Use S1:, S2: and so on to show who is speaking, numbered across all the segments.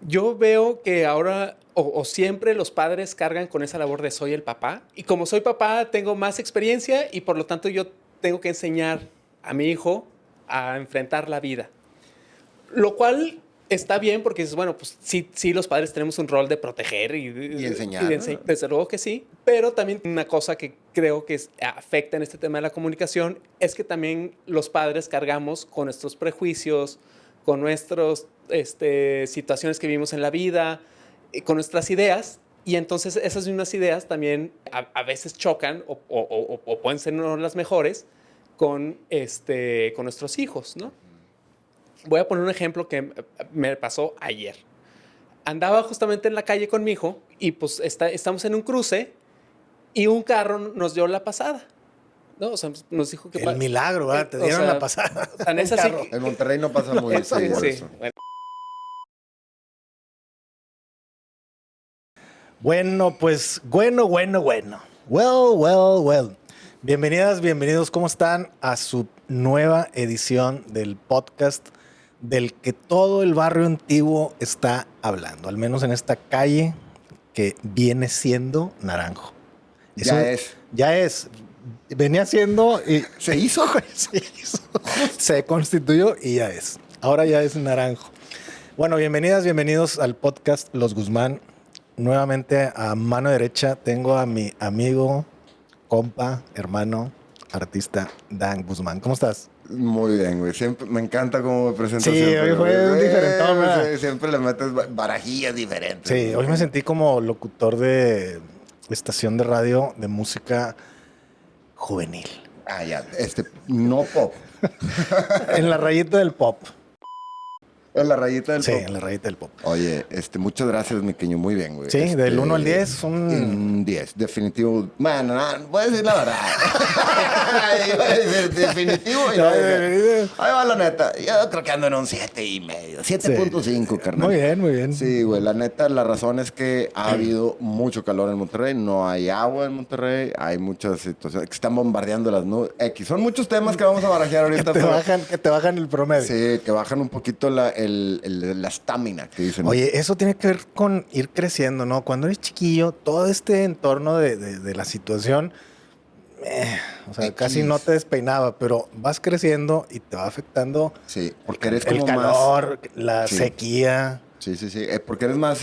S1: Yo veo que ahora o siempre los padres cargan con esa labor de soy el papá. Y como soy papá, tengo más experiencia y por lo tanto yo tengo que enseñar a mi hijo a enfrentar la vida. Lo cual está bien porque es bueno, pues sí, los padres tenemos un rol de proteger
S2: Y enseñar, ¿no?
S1: Desde luego que sí. Pero también una cosa que creo que afecta en este tema de la comunicación es que también los padres cargamos con nuestros prejuicios, con nuestras situaciones que vivimos en la vida, con nuestras ideas. Y entonces esas mismas ideas también a veces chocan o pueden ser no las mejores con nuestros hijos, ¿no? Voy a poner un ejemplo que me pasó ayer. Andaba justamente en la calle con mi hijo y pues estamos en un cruce y un carro nos dio la pasada, ¿no? O sea, nos dijo que...
S3: El milagro, ¿verdad? Te dieron la pasada.
S1: O sea, en esa sí
S2: En Monterrey no pasa muy seguido
S1: sí,
S2: eso.
S3: Bueno, pues, bueno. Well. Bienvenidas, bienvenidos, ¿cómo están? A su nueva edición del podcast del que todo el barrio antiguo está hablando, al menos en esta calle que viene siendo Naranjo. Ya es. Venía siendo y
S2: ¿Se hizo?
S3: se constituyó y ya es. Ahora ya es Naranjo. Bueno, bienvenidas, bienvenidos al podcast Los Guzmán. Nuevamente a mano derecha tengo a mi amigo, compa, hermano, artista Dan Guzmán. ¿Cómo estás?
S2: Muy bien, güey. Siempre, me encanta cómo me presentas.
S3: Sí,
S2: siempre,
S3: hoy fue un diferentón, ¿verdad?
S2: Sí, siempre le metes barajillas diferentes.
S3: Sí, hoy me sentí como locutor de estación de radio de música juvenil.
S2: Ah, ya. No pop.
S3: En la rayita del pop.
S2: En la rayita del
S3: Sí,
S2: pop.
S3: en la rayita del pop.
S2: Oye, muchas gracias, mi queño. Muy bien, güey.
S3: Sí, del 1 al 10,
S2: Un 10, definitivo. Bueno, no, voy a decir la verdad. Iba a decir definitivo y no. Ahí va la neta. Yo creo que ando en un 7.5. 7.5, carnal.
S3: Muy bien, muy bien.
S2: Sí, güey. La neta, la razón es que ha habido mucho calor en Monterrey. No hay agua en Monterrey. Hay muchas situaciones que están bombardeando las nubes. Son muchos temas que vamos a barajear ahorita.
S3: Que te bajan el promedio.
S2: Sí, que bajan un poquito la estamina que dicen.
S3: Oye, eso tiene que ver con ir creciendo, ¿no? Cuando eres chiquillo, todo este entorno de la situación, o sea, casi no te despeinaba, pero vas creciendo y te va afectando.
S2: Sí, porque eres
S3: el
S2: como
S3: calor,
S2: más...
S3: la sequía.
S2: Sí. Porque eres más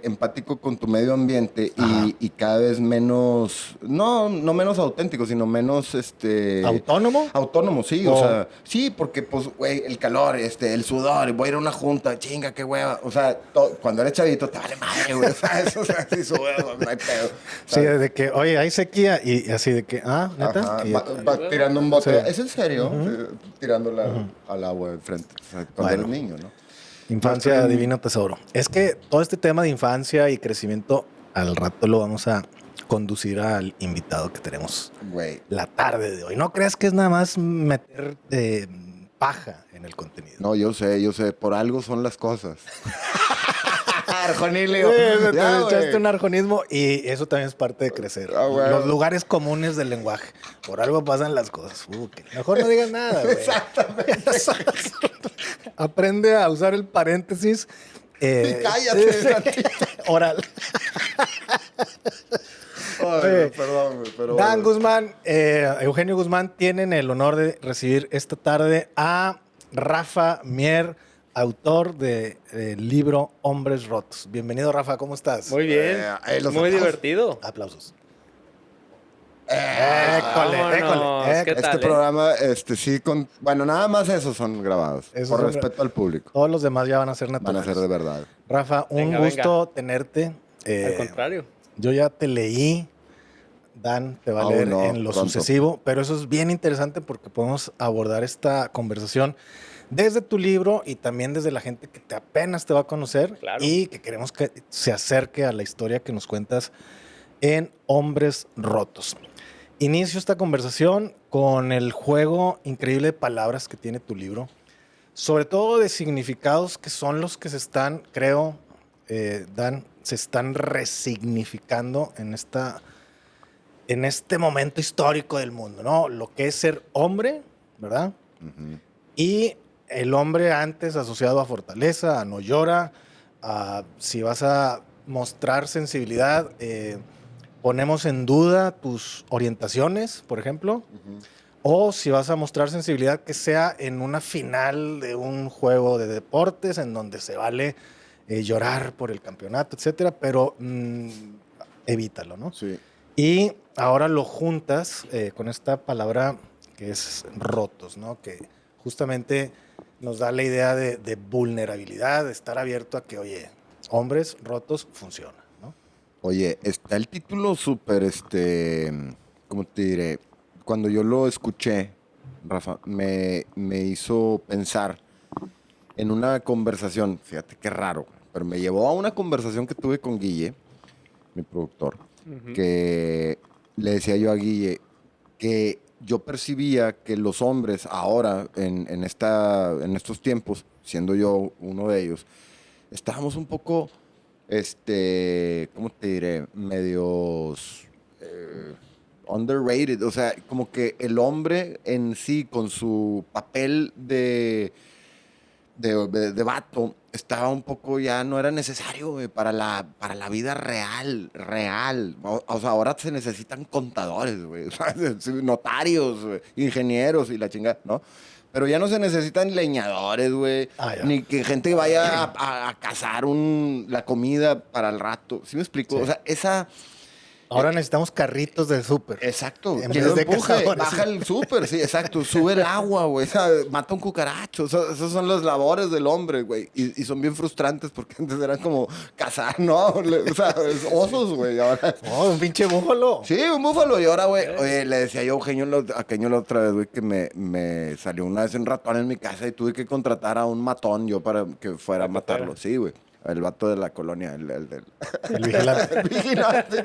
S2: empático con tu medio ambiente y cada vez menos, no menos auténtico, sino menos
S3: ¿Autónomo?
S2: Autónomo, sí. O sea, sí, porque pues, güey, el calor, el sudor, voy a ir a una junta, chinga, qué hueva. O sea, cuando eres chavito te vale madre, güey. O sea, eso, o sea, sí sube, no hay pedo.
S3: Sí, de que, oye, hay sequía y así de que, ¿neta?
S2: Ajá,
S3: Y-
S2: va tirando un bote.
S3: Sí.
S2: ¿Es en serio? Tirándola al agua enfrente. O sea, cuando eres niño, ¿no?
S3: Infancia, divino tesoro. Es que todo este tema de infancia y crecimiento, al rato lo vamos a conducir al invitado que tenemos
S2: Güey.
S3: la tarde de hoy. No creas que es nada más meter paja en el contenido.
S2: No, yo sé. Por algo son las cosas. Arjonilio.
S3: Te
S2: Ya,
S3: echaste
S2: güey.
S3: un arjonismo y eso también es parte de crecer.
S2: Ah, güey.
S3: Los lugares comunes del lenguaje. Por algo pasan las cosas. Mejor no digas nada, güey.
S2: Exactamente.
S3: Aprende a usar el paréntesis.
S2: Y cállate, tantito.
S3: Oral.
S2: Ay, perdón, güey, pero
S3: Dan
S2: bueno.
S3: Guzmán, Eugenio Guzmán tienen el honor de recibir esta tarde a Rafa Mier, autor del libro Hombres Rotos. Bienvenido, Rafa, ¿cómo estás?
S1: Muy bien.
S2: Los
S1: Muy
S2: aplausos.
S1: divertido.
S3: Aplausos.
S1: Vámonos. ¿Qué tal,
S2: Programa, sí, bueno, nada más esos son grabados.
S3: Esos
S2: por
S3: son
S2: respeto al público.
S3: Todos los demás ya van a ser
S2: Van
S3: naturales.
S2: a ser de verdad.
S3: Rafa, un
S1: Venga,
S3: gusto tenerte.
S1: Al contrario.
S3: Yo ya te leí. Dan te va a
S2: Aún
S3: leer
S2: no,
S3: en lo
S2: pronto.
S3: sucesivo, pero eso es bien interesante porque podemos abordar esta conversación desde tu libro y también desde la gente que apenas te va a conocer
S1: Claro.
S3: y que queremos que se acerque a la historia que nos cuentas en Hombres Rotos. Inicio esta conversación con el juego increíble de palabras que tiene tu libro, sobre todo de significados que son los que se están, creo, Dan, se están resignificando en este momento histórico del mundo, ¿no? Lo que es ser hombre, ¿verdad?
S2: Ujú.
S3: Y el hombre antes asociado a fortaleza, a no llora, Si vas a mostrar sensibilidad, ponemos en duda tus orientaciones, por ejemplo. O si vas a mostrar sensibilidad, que sea en una final de un juego de deportes en donde se vale llorar por el campeonato, etcétera, pero evítalo, ¿no?
S2: Sí.
S3: Y ahora lo juntas con esta palabra que es rotos, ¿no? Que justamente nos da la idea de vulnerabilidad, de estar abierto a que, oye, hombres rotos funciona, ¿no?
S2: Oye, está el título súper, ¿cómo te diré? Cuando yo lo escuché, Rafa, me hizo pensar en una conversación, fíjate qué raro, pero me llevó a una conversación que tuve con Guille, mi productor, que le decía yo a Guille que yo percibía que los hombres ahora, en estos tiempos, siendo yo uno de ellos, estábamos un poco, ¿cómo te diré? Medios underrated. O sea, como que el hombre en sí, con su papel de vato, estaba un poco ya, no era necesario, güey, para la vida real. O sea, ahora se necesitan contadores, güey, ¿sabes? Notarios, güey, ingenieros y la chingada, ¿no? Pero ya no se necesitan leñadores, güey, ni que gente vaya a cazar la comida para el rato. ¿Sí me explico?
S3: Sí.
S2: O sea, esa...
S3: Ahora necesitamos carritos de súper.
S2: Exacto.
S3: En
S2: Quien
S3: vez
S2: lo
S3: de
S2: empuje,
S3: cazadores.
S2: baja el súper, sí, exacto. Sube el agua, güey. Mata un cucaracho. Esas son las labores del hombre, güey. Y son bien frustrantes porque antes eran como cazar, ¿no? O sea, osos, güey. Ahora...
S3: Oh, un pinche búfalo.
S2: Sí, un búfalo. Y ahora, güey, oye, le decía yo a Eugenio la otra vez, güey, que me salió una vez un ratón en mi casa y tuve que contratar a un matón yo para que fuera a matarlo. Sí, güey. El vato de la colonia, el
S3: vigilante.
S2: el vigilante,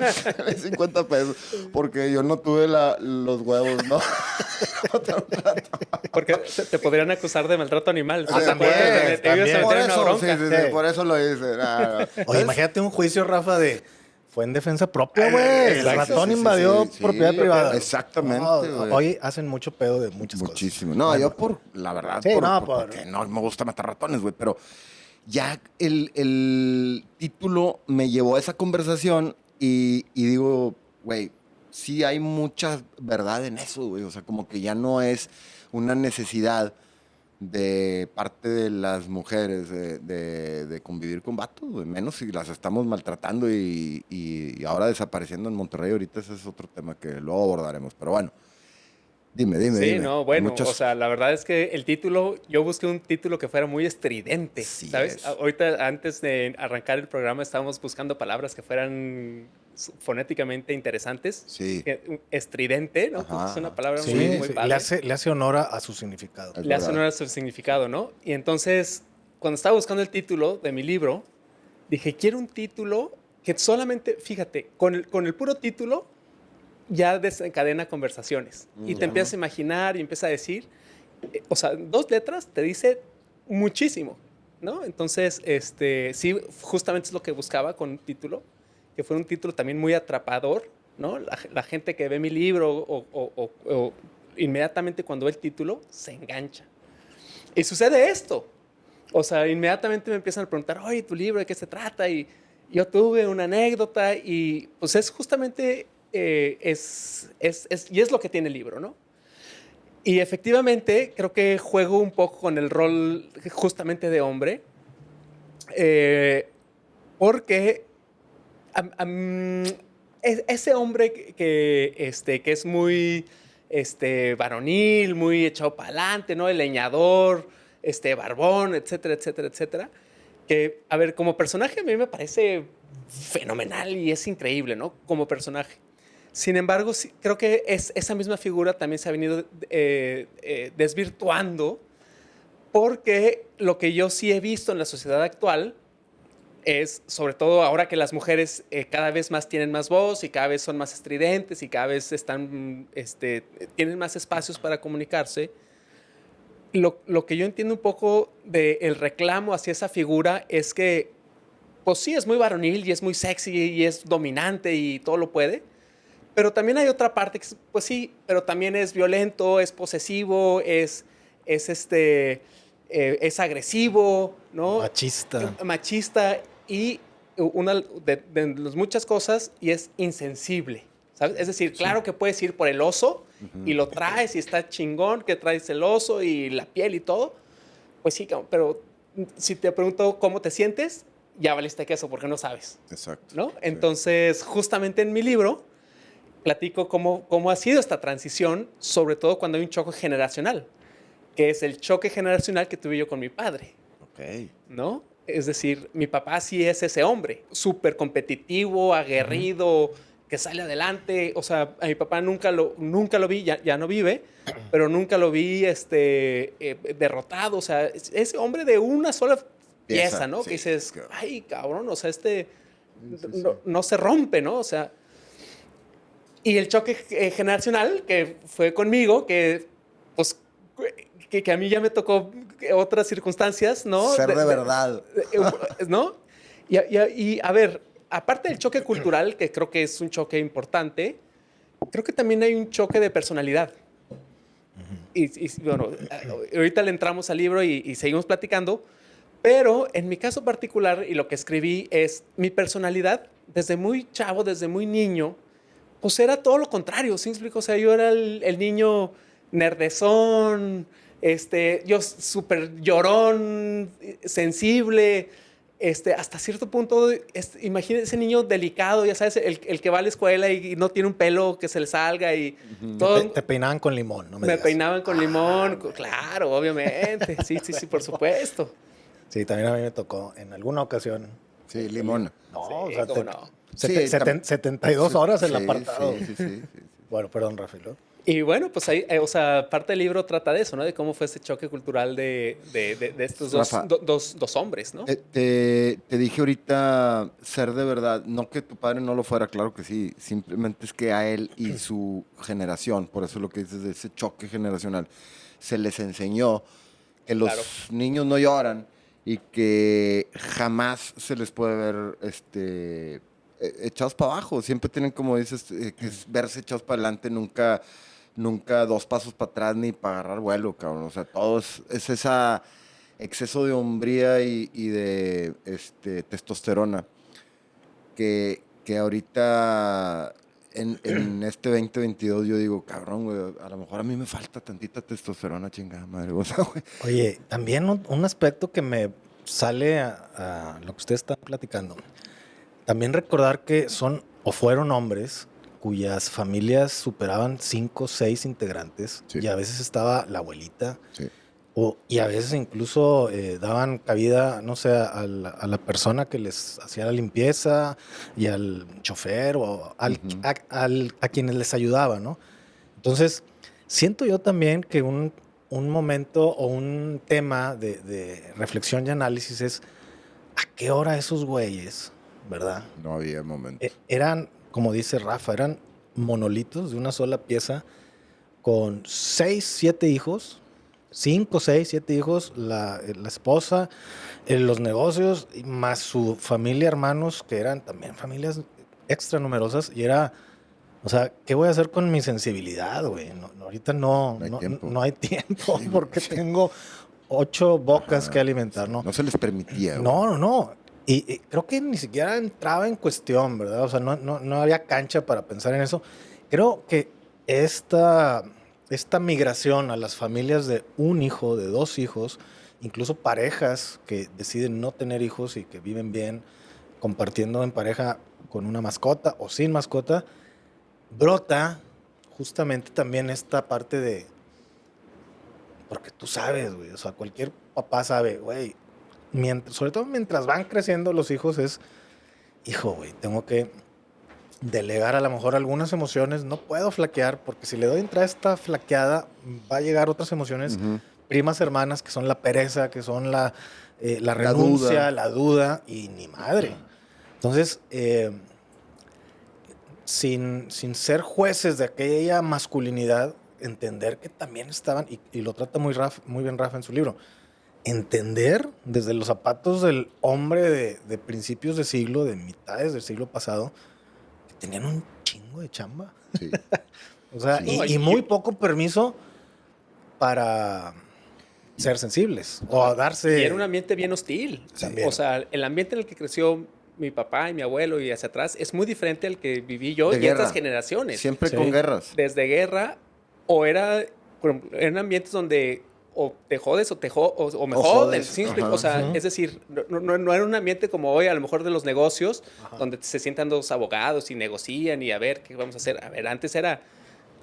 S2: 50 pesos. Porque yo no tuve los huevos, ¿no?
S1: Porque te podrían acusar de maltrato animal.
S2: Ah, también,
S1: Te ibas a
S2: por
S1: meter en una
S2: eso,
S1: bronca.
S2: sí, por eso lo hice.
S3: Oye, imagínate un juicio, Rafa, fue en defensa propia, güey. El
S2: Exacto,
S3: ratón
S2: sí,
S3: invadió
S2: sí,
S3: propiedad privada.
S2: Exactamente, güey.
S3: Hoy hacen mucho pedo de muchas
S2: Muchísimo.
S3: cosas.
S2: No,
S3: Bueno,
S2: yo la verdad,
S3: sí,
S2: porque no me gusta matar ratones, güey, pero ya el título me llevó a esa conversación y digo, güey, sí hay mucha verdad en eso, güey. O sea, como que ya no es una necesidad de parte de las mujeres de convivir con vatos, güey. Menos si las estamos maltratando y ahora desapareciendo en Monterrey. Ahorita ese es otro tema que luego abordaremos. Pero bueno, dime.
S1: Sí, no, bueno,
S2: Muchas...
S1: o sea, la verdad es que el título, yo busqué un título que fuera muy estridente,
S2: Sí
S1: ¿sabes?
S2: es.
S1: Ahorita, antes de arrancar el programa, estábamos buscando palabras que fueran fonéticamente interesantes.
S2: Sí.
S1: Estridente, ¿no?
S2: Ajá,
S1: Es una palabra
S3: sí,
S1: muy
S3: sí,
S1: padre.
S3: le hace honor a su significado.
S2: Es
S1: Le hace
S2: verdad.
S1: honor a su significado, ¿no? Y entonces, cuando estaba buscando el título de mi libro, dije, quiero un título que solamente, fíjate, con el puro título ya desencadena conversaciones. Y te empiezas a imaginar y empiezas a decir, o sea, 2 letras te dice muchísimo, ¿no? Entonces, sí, justamente es lo que buscaba con un título, que fuera un título también muy atrapador, ¿no? La gente que ve mi libro o inmediatamente cuando ve el título se engancha. Y sucede esto. O sea, inmediatamente me empiezan a preguntar, oye, tu libro, ¿de qué se trata? Y yo tuve una anécdota y pues es justamente, y es lo que tiene el libro, ¿no? Y efectivamente creo que juego un poco con el rol justamente de hombre, porque ese hombre que es muy varonil, muy echado para adelante, ¿no? El leñador, barbón, etcétera, etcétera, etcétera. Que, a ver, como personaje a mí me parece fenomenal y es increíble, ¿no? Como personaje. Sin embargo, sí, creo que esa misma figura también se ha venido desvirtuando porque lo que yo sí he visto en la sociedad actual es, sobre todo ahora que las mujeres cada vez más tienen más voz y cada vez son más estridentes y cada vez tienen más espacios para comunicarse, lo que yo entiendo un poco del reclamo hacia esa figura es que, pues sí, es muy varonil y es muy sexy y es dominante y todo lo puede, pero también hay otra parte que, pues sí, pero también es violento, es posesivo, es es agresivo, ¿no?
S3: Machista.
S1: Y una de las muchas cosas, y es insensible, ¿sabes? Es decir, claro que puedes ir por el oso y lo traes y está chingón que traes el oso y la piel y todo. Pues sí, pero si te pregunto cómo te sientes, ya valiste queso porque no sabes.
S2: Exacto.
S1: ¿No? Entonces, justamente en mi libro platico cómo ha sido esta transición, sobre todo cuando hay un choque generacional, que es el choque generacional que tuve yo con mi padre.
S2: Ok.
S1: ¿No? Es decir, mi papá sí es ese hombre, súper competitivo, aguerrido, que sale adelante. O sea, a mi papá nunca lo vi, ya no vive, pero nunca lo vi derrotado. O sea, ese hombre de una sola pieza, ¿no?
S2: Sí,
S1: que dices,
S2: claro.
S1: ay, cabrón, o sea, no se rompe, ¿no? O sea, y el choque generacional que fue conmigo, que pues que a mí ya me tocó otras circunstancias, ¿no?
S2: Ser de verdad.
S1: ¿No? Y a ver, aparte del choque cultural, que creo que es un choque importante, creo que también hay un choque de personalidad. Y bueno, ahorita le entramos al libro y seguimos platicando, pero en mi caso particular, y lo que escribí es mi personalidad, desde muy chavo, desde muy niño, pues era todo lo contrario, ¿sí me explico? O sea, yo era el niño nerdezón, yo súper llorón, sensible, hasta cierto punto, imagínate ese niño delicado, ya sabes, el que va a la escuela y no tiene un pelo que se le salga y todo.
S3: Te peinaban con limón, no me
S1: Me
S3: digas.
S1: peinaban con limón, claro, obviamente, sí, por supuesto.
S3: Sí, también a mí me tocó en alguna ocasión.
S2: Sí, limón.
S3: No,
S1: Sí,
S3: o sea,
S1: cómo no.
S2: Sí,
S3: 72 horas el
S2: Sí,
S3: apartado.
S2: Sí.
S3: Bueno, perdón, Rafael.
S1: Y bueno, pues ahí, o sea, parte del libro trata de eso, ¿no? De cómo fue ese choque cultural de estos
S2: Rafa,
S1: dos hombres, ¿no?
S2: Te dije ahorita ser de verdad, no que tu padre no lo fuera, claro que sí, simplemente es que a él y su generación, por eso lo que dices de ese choque generacional, se les enseñó que los
S1: Claro.
S2: niños no lloran y que jamás se les puede ver echados para abajo, siempre tienen, como dices, que verse echados para adelante, nunca dos pasos para atrás ni para agarrar vuelo, cabrón. O sea, todo es esa exceso de hombría y de testosterona que ahorita en este 2022 yo digo, cabrón, güey, a lo mejor a mí me falta tantita testosterona, chingada madre. O sea, güey.
S3: Oye, también un aspecto que me sale a lo que usted está platicando. También recordar que son o fueron hombres cuyas familias superaban 5 o 6 integrantes,
S2: Sí.
S3: y a veces estaba la abuelita,
S2: Sí.
S3: y a veces incluso daban cabida, no sé, a la persona que les hacía la limpieza y al chofer o
S2: Ujú.
S3: a quienes les ayudaba, ¿no? Entonces, siento yo también que un momento o un tema de reflexión y análisis es a qué hora esos güeyes, ¿verdad?
S2: No había momento.
S3: Eran, como dice Rafa, eran monolitos de una sola pieza con 6, 7 hijos, 5, 6, 7 hijos, la esposa, los negocios, y más su familia, hermanos, que eran también familias extra numerosas, y era, o sea, ¿qué voy a hacer con mi sensibilidad, güey? Ahorita no
S2: No hay tiempo.
S3: no hay tiempo
S2: Sí,
S3: porque
S2: sí.
S3: tengo 8 bocas
S2: Ajá.
S3: que alimentar, ¿no?
S2: No se les permitía, güey.
S3: No. Y creo que ni siquiera entraba en cuestión, ¿verdad? O sea, no había cancha para pensar en eso. Creo que esta migración a las familias de un hijo, de 2 hijos, incluso parejas que deciden no tener hijos y que viven bien compartiendo en pareja con una mascota o sin mascota, brota justamente también esta parte de... Porque tú sabes, güey, o sea, cualquier papá sabe, güey, sobre todo mientras van creciendo los hijos es, hijo, güey, tengo que delegar a lo mejor algunas emociones, no puedo flaquear, porque si le doy entrada a esta flaqueada, va a llegar otras emociones,
S2: Ujú.
S3: primas hermanas, que son la pereza, que son la renuncia,
S2: duda.
S3: la duda, y ni madre. Entonces, sin ser jueces de aquella masculinidad, entender que también estaban, y lo trata muy bien Rafa en su libro, entender desde los zapatos del hombre de principios de siglo, de mitades del siglo pasado, que tenían un chingo de chamba.
S2: Sí.
S3: O sea,
S2: Sí.
S3: y muy poco permiso para ser sensibles o a darse...
S1: Y era un ambiente bien hostil.
S3: También.
S1: O sea, el ambiente en el que creció mi papá y mi abuelo y hacia atrás es muy diferente al que viví yo
S2: De
S1: y
S2: guerra.
S1: estas generaciones.
S2: Siempre
S3: Sí.
S2: con guerras.
S1: Desde guerra, o era, por ejemplo, eran ambientes donde o te jodes o o me
S2: O
S1: joden.
S2: jodes.
S1: ¿Sí me explico?
S2: Ajá.
S1: O sea,
S3: Ujú.
S1: es decir, no era un ambiente como hoy, a lo mejor de los negocios, donde se sientan dos abogados y negocian y a ver qué vamos a hacer. A ver, antes era,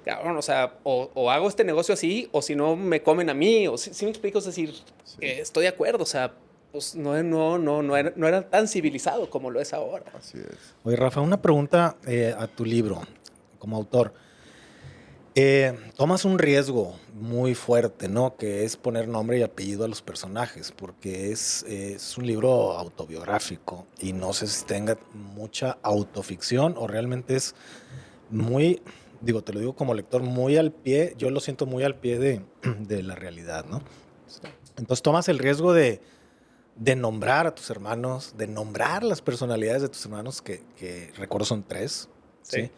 S1: cabrón, o sea, o hago este negocio así, o si no me comen a mí, o si me explico, es decir, estoy de acuerdo, o sea, pues no era tan civilizado como lo es ahora.
S2: Así es.
S3: Oye, Rafa, una pregunta a tu libro como autor. Tomas un riesgo muy fuerte, ¿no? Que es poner nombre y apellido a los personajes, porque es un libro autobiográfico y no sé si tenga mucha autoficción o realmente es muy, digo, te lo digo como lector, muy al pie, yo lo siento muy al pie de la realidad, ¿no? Entonces tomas el riesgo de nombrar a tus hermanos, de nombrar las personalidades de tus hermanos, que recuerdo son 3, ¿sí?
S1: Sí.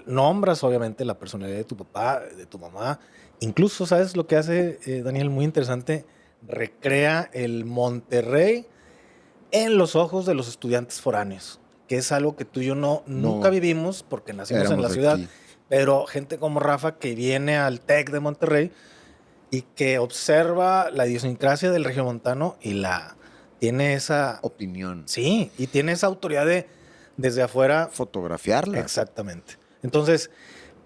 S3: Nombras obviamente la personalidad de tu papá, de tu mamá. Incluso, ¿sabes lo que hace Daniel? Muy interesante. Recrea el Monterrey en los ojos de los estudiantes foráneos, que es algo que tú y yo nunca vivimos porque nacimos en
S2: Éramos
S3: la ciudad.
S2: aquí.
S3: Pero gente como Rafa que viene al TEC de Monterrey y que observa la idiosincrasia del regiomontano y tiene esa...
S2: Opinión.
S3: Sí, y tiene esa autoridad de desde afuera.
S2: Fotografiarla.
S3: Exactamente. Entonces,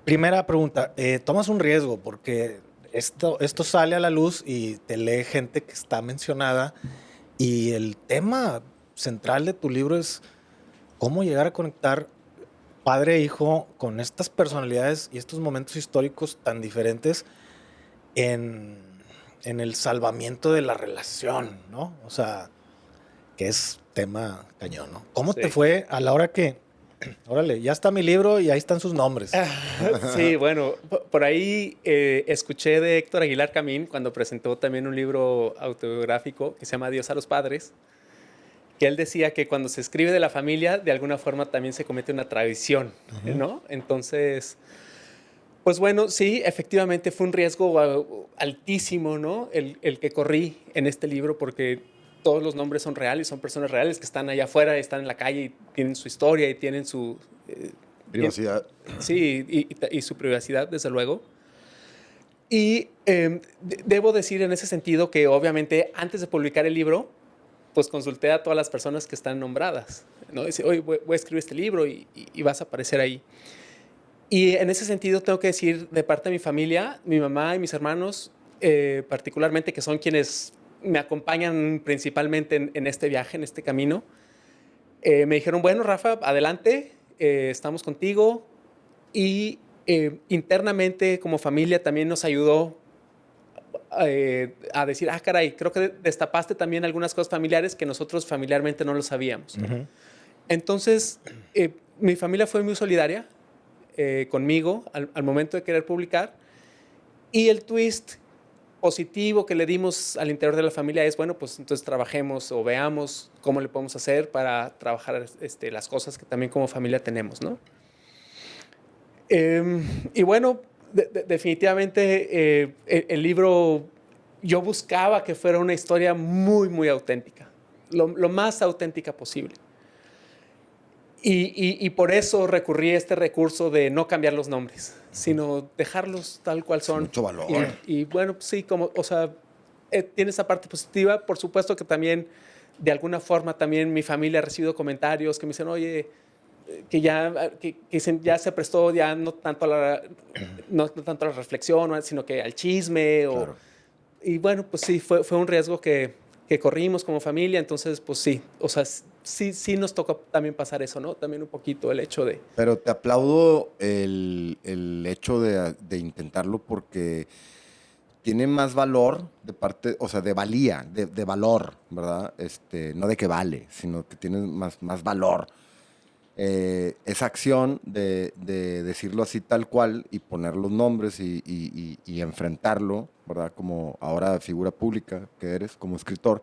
S3: primera pregunta, tomas un riesgo porque esto sale a la luz y te lee gente que está mencionada y el tema central de tu libro es cómo llegar a conectar padre e hijo con estas personalidades y estos momentos históricos tan diferentes en el salvamiento de la relación, ¿no? O sea, que es tema cañón, ¿no? ¿Cómo
S1: Sí.
S3: te fue a la hora que, órale, ya está mi libro y ahí están sus nombres?
S1: Sí, bueno, por ahí escuché de Héctor Aguilar Camín cuando presentó también un libro autobiográfico que se llama Adiós a los padres, que él decía que cuando se escribe de la familia, de alguna forma también se comete una traición, ¿no? Entonces, pues bueno, sí, efectivamente fue un riesgo altísimo, ¿no? El que corrí en este libro porque todos los nombres son reales, son personas reales que están allá afuera, están en la calle y tienen su historia y tienen su...
S2: Privacidad.
S1: Sí, y su privacidad, desde luego. Y debo decir en ese sentido que obviamente antes de publicar el libro, pues consulté a todas las personas que están nombradas, ¿no? Dice, oye, voy a escribir este libro y vas a aparecer ahí. Y en ese sentido tengo que decir de parte de mi familia, mi mamá y mis hermanos, particularmente, que son quienes me acompañan principalmente en este viaje, en este camino, me dijeron, bueno, Rafa, adelante, estamos contigo. Y internamente, como familia, también nos ayudó a decir, ah, caray, creo que destapaste también algunas cosas familiares que nosotros familiarmente no lo sabíamos.
S3: Ujú.
S1: Entonces, mi familia fue muy solidaria conmigo al momento de querer publicar. Y el twist positivo que le dimos al interior de la familia es, bueno, pues entonces trabajemos o veamos cómo le podemos hacer para trabajar las cosas que también como familia tenemos, ¿no? Y bueno, definitivamente el libro, yo buscaba que fuera una historia muy, muy auténtica, lo más auténtica posible. Y por eso recurrí a este recurso de no cambiar los nombres, sino dejarlos tal cual son.
S2: Mucho valor.
S1: Y bueno, pues sí, como, o sea, tiene esa parte positiva. Por supuesto que también, de alguna forma, también mi familia ha recibido comentarios que me dicen, oye, que ya se prestó ya no tanto no tanto a la reflexión, sino que al chisme.
S2: Claro.
S1: Y bueno, pues sí, fue un riesgo que corrimos como familia. Entonces, pues sí, o sea, sí nos tocó también pasar eso, ¿no? También un poquito el hecho de...
S2: Pero te aplaudo el hecho de intentarlo porque tiene más valor de parte, o sea, de valía, de valor, ¿verdad? No de que vale, sino que tiene más valor. Esa acción de decirlo así tal cual y poner los nombres y enfrentarlo, ¿verdad? Como ahora figura pública que eres, como escritor,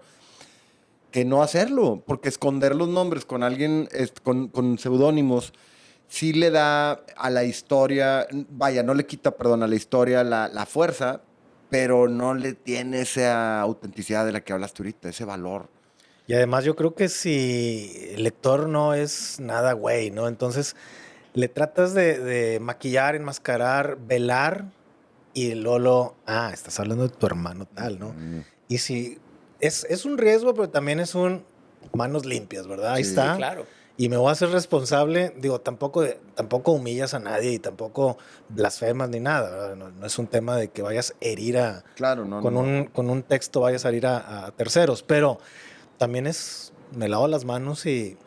S2: que no hacerlo, porque esconder los nombres con alguien, con seudónimos, sí le da a la historia, vaya, no le quita, perdón, a la historia la fuerza, pero no le tiene esa autenticidad de la que hablaste ahorita, ese valor.
S3: Y además yo creo que si el lector no es nada güey, ¿no? Entonces le tratas de maquillar, enmascarar, velar y Lolo, estás hablando de tu hermano tal, ¿no? Y si es un riesgo, pero también es un manos limpias, ¿verdad? Ahí
S2: Sí,
S3: está.
S1: claro.
S3: Y me voy a hacer responsable, digo, tampoco humillas a nadie y tampoco blasfemas ni nada, ¿verdad? No es un tema de que vayas a herir
S2: Claro,
S3: con un texto vayas a herir a terceros, pero también me lavo las manos y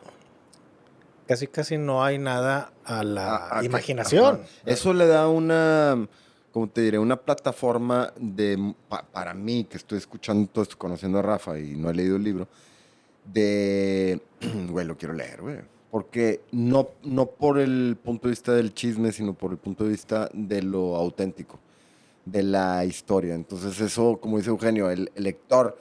S3: casi no hay nada a la imaginación.
S2: Ajá. Eso le da una, como te diré, una plataforma para mí, que estoy escuchando todo esto, conociendo a Rafa y no he leído el libro, güey, lo quiero leer, güey. Porque no por el punto de vista del chisme, sino por el punto de vista de lo auténtico, de la historia. Entonces eso, como dice Eugenio, el lector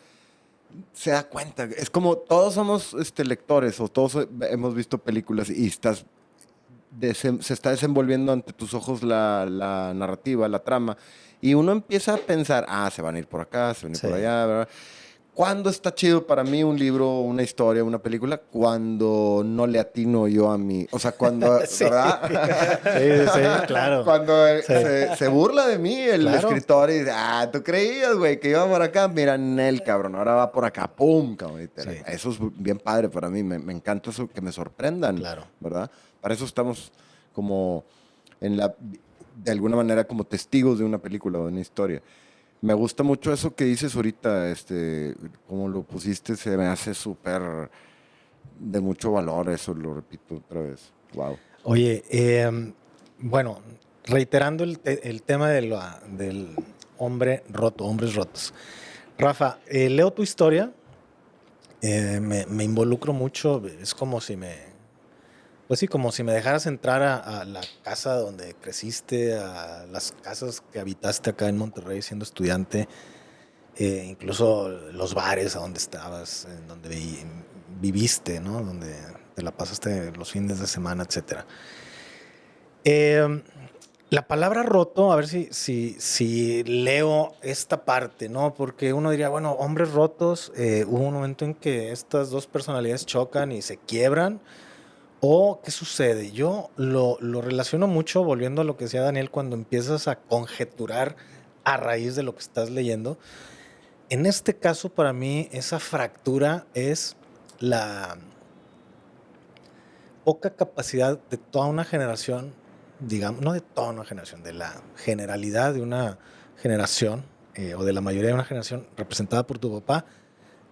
S2: se da cuenta. Es como todos somos lectores o todos hemos visto películas y se está desenvolviendo ante tus ojos la narrativa, la trama. Y uno empieza a pensar, se van a ir por acá, se van a ir por allá, ¿verdad? ¿Cuándo está chido para mí un libro, una historia, una película? Cuando no le atino yo a mí. O sea, cuando,
S3: Sí.
S2: ¿verdad?
S3: Sí, claro.
S2: Cuando se burla de mí el
S3: Claro.
S2: escritor y dice, tú creías, güey, que iba por acá. Mira, Nel, cabrón, ahora va por acá. ¡Pum! Cabrón.
S3: Sí.
S2: Eso es bien padre para mí. Me encanta eso, que me sorprendan.
S3: Claro.
S2: ¿Verdad? Para eso estamos como de alguna manera como testigos de una película o de una historia. Me gusta mucho eso que dices ahorita, como lo pusiste, se me hace súper de mucho valor, eso lo repito otra vez. Wow.
S3: Oye, bueno, reiterando el tema del hombre roto, hombres rotos. Rafa, leo tu historia, me involucro mucho, es como si como si me dejaras entrar a la casa donde creciste, a las casas que habitaste acá en Monterrey siendo estudiante, incluso los bares a donde estabas, en donde viviste, ¿no? Donde te la pasaste los fines de semana, etcétera. La palabra roto, a ver si leo esta parte, ¿no? Porque uno diría, bueno, hombres rotos, hubo un momento en que estas dos personalidades chocan y se quiebran. ¿O qué sucede? Yo lo relaciono mucho, volviendo a lo que decía Daniel, cuando empiezas a conjeturar a raíz de lo que estás leyendo. En este caso, para mí, esa fractura es la poca capacidad de toda una generación, digamos, no de toda una generación, de la generalidad de una generación, o de la mayoría de una generación representada por tu papá,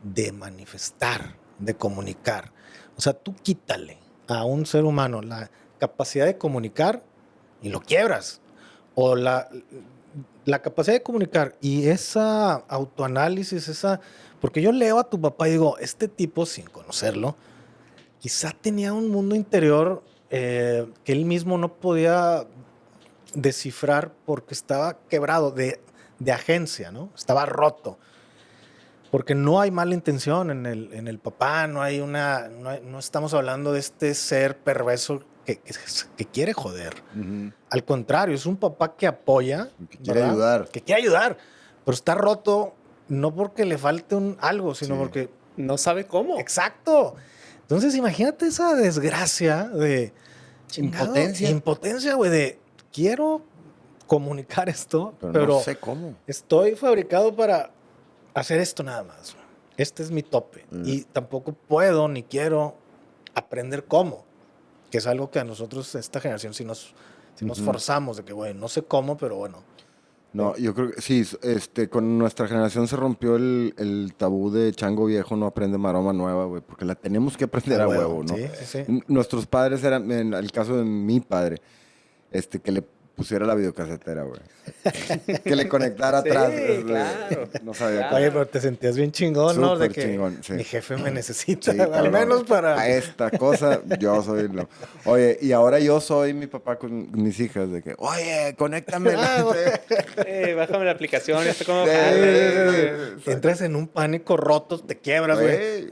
S3: de manifestar, de comunicar. O sea, tú quítale a un ser humano la capacidad de comunicar y lo quiebras. O la capacidad de comunicar y esa autoanálisis, porque yo leo a tu papá y digo, este tipo, sin conocerlo, quizá tenía un mundo interior que él mismo no podía descifrar porque estaba quebrado de agencia, ¿no? Estaba roto. Porque no hay mala intención en el papá, no estamos hablando de este ser perverso que quiere joder.
S2: Uh-huh.
S3: Al contrario, es un papá que apoya,
S2: que quiere
S3: ¿verdad?
S2: ayudar.
S3: Que quiere ayudar, pero está roto no porque le falte algo, sino porque
S1: no sabe cómo.
S3: Exacto. Entonces imagínate esa desgracia de impotencia, güey, de quiero comunicar esto, pero
S2: no sé cómo.
S3: Estoy fabricado para hacer esto nada más. Este es mi tope. Y tampoco puedo ni quiero aprender cómo. Que es algo que a nosotros, esta generación, si nos forzamos de que, bueno, no sé cómo, pero bueno.
S2: No, yo creo que sí, con nuestra generación se rompió el tabú de chango viejo no aprende maroma nueva, güey, porque la tenemos que aprender a huevo, ¿no?
S3: Sí.
S2: Nuestros padres eran, en el caso de mi padre, que le pusiera la videocasetera, güey. Que le conectara atrás.
S1: Claro.
S2: No sabía
S1: Claro.
S3: Oye, pero te sentías bien chingón, ¿no? De
S2: Súper
S3: que
S2: chingón, sí.
S3: mi jefe me necesita,
S2: Sí,
S3: al
S2: cabrón.
S3: menos para...
S2: A esta cosa, yo soy lo... Oye, y ahora yo soy mi papá con mis hijas, de que, oye, conéctame.
S1: Bájame la aplicación, cómo
S3: Entras en un pánico roto, te quiebras, güey.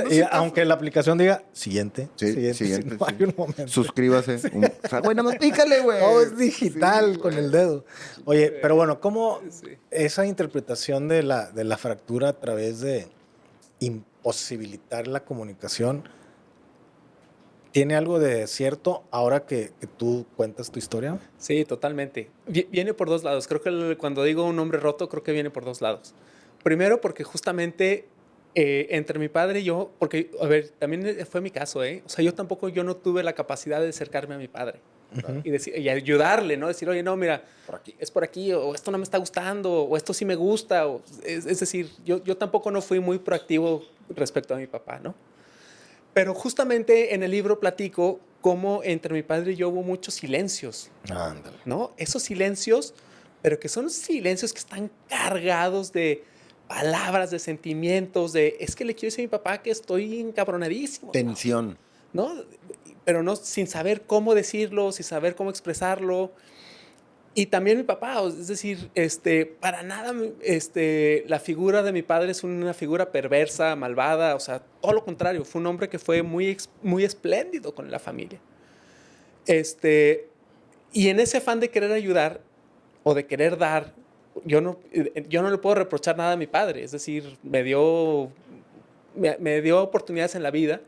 S3: Y aunque la aplicación diga siguiente,
S2: Sí,
S3: siguiente, no hay
S2: sí.
S3: un momento.
S2: Suscríbase. O sea, güey, nada más pícale, güey.
S3: Todo es digital
S2: Sí,
S3: con
S2: güey.
S3: el dedo. Oye, pero bueno, ¿cómo
S1: Sí.
S3: esa interpretación de la fractura a través de imposibilitar la comunicación tiene algo de cierto ahora que tú cuentas tu historia?
S1: Sí, totalmente. Viene por dos lados. Creo que cuando digo un hombre roto, creo que viene por dos lados. Primero, porque justamente entre mi padre y yo, porque, a ver, también fue mi caso, ¿eh? O sea, yo no tuve la capacidad de acercarme a mi padre y, decir, y ayudarle, ¿no? Decir, oye, no, mira, es por aquí, o esto no me está gustando, o esto sí me gusta. Es decir, yo tampoco no fui muy proactivo respecto a mi papá, ¿no? Pero justamente en el libro platico cómo entre mi padre y yo hubo muchos silencios,
S3: Ándale.
S1: ¿no? Esos silencios, pero que son silencios que están cargados de palabras, de sentimientos, de es que le quiero decir a mi papá que estoy encabronadísimo,
S2: Tensión.
S1: ¿no? Pero no sin saber cómo decirlo, sin saber cómo expresarlo. Y también mi papá, es decir, para nada, la figura de mi padre es una figura perversa, malvada, o sea, todo lo contrario, fue un hombre que fue muy espléndido con la familia. Y en ese afán de querer ayudar o de querer dar, yo no le puedo reprochar nada a mi padre, es decir, me dio oportunidades en la vida,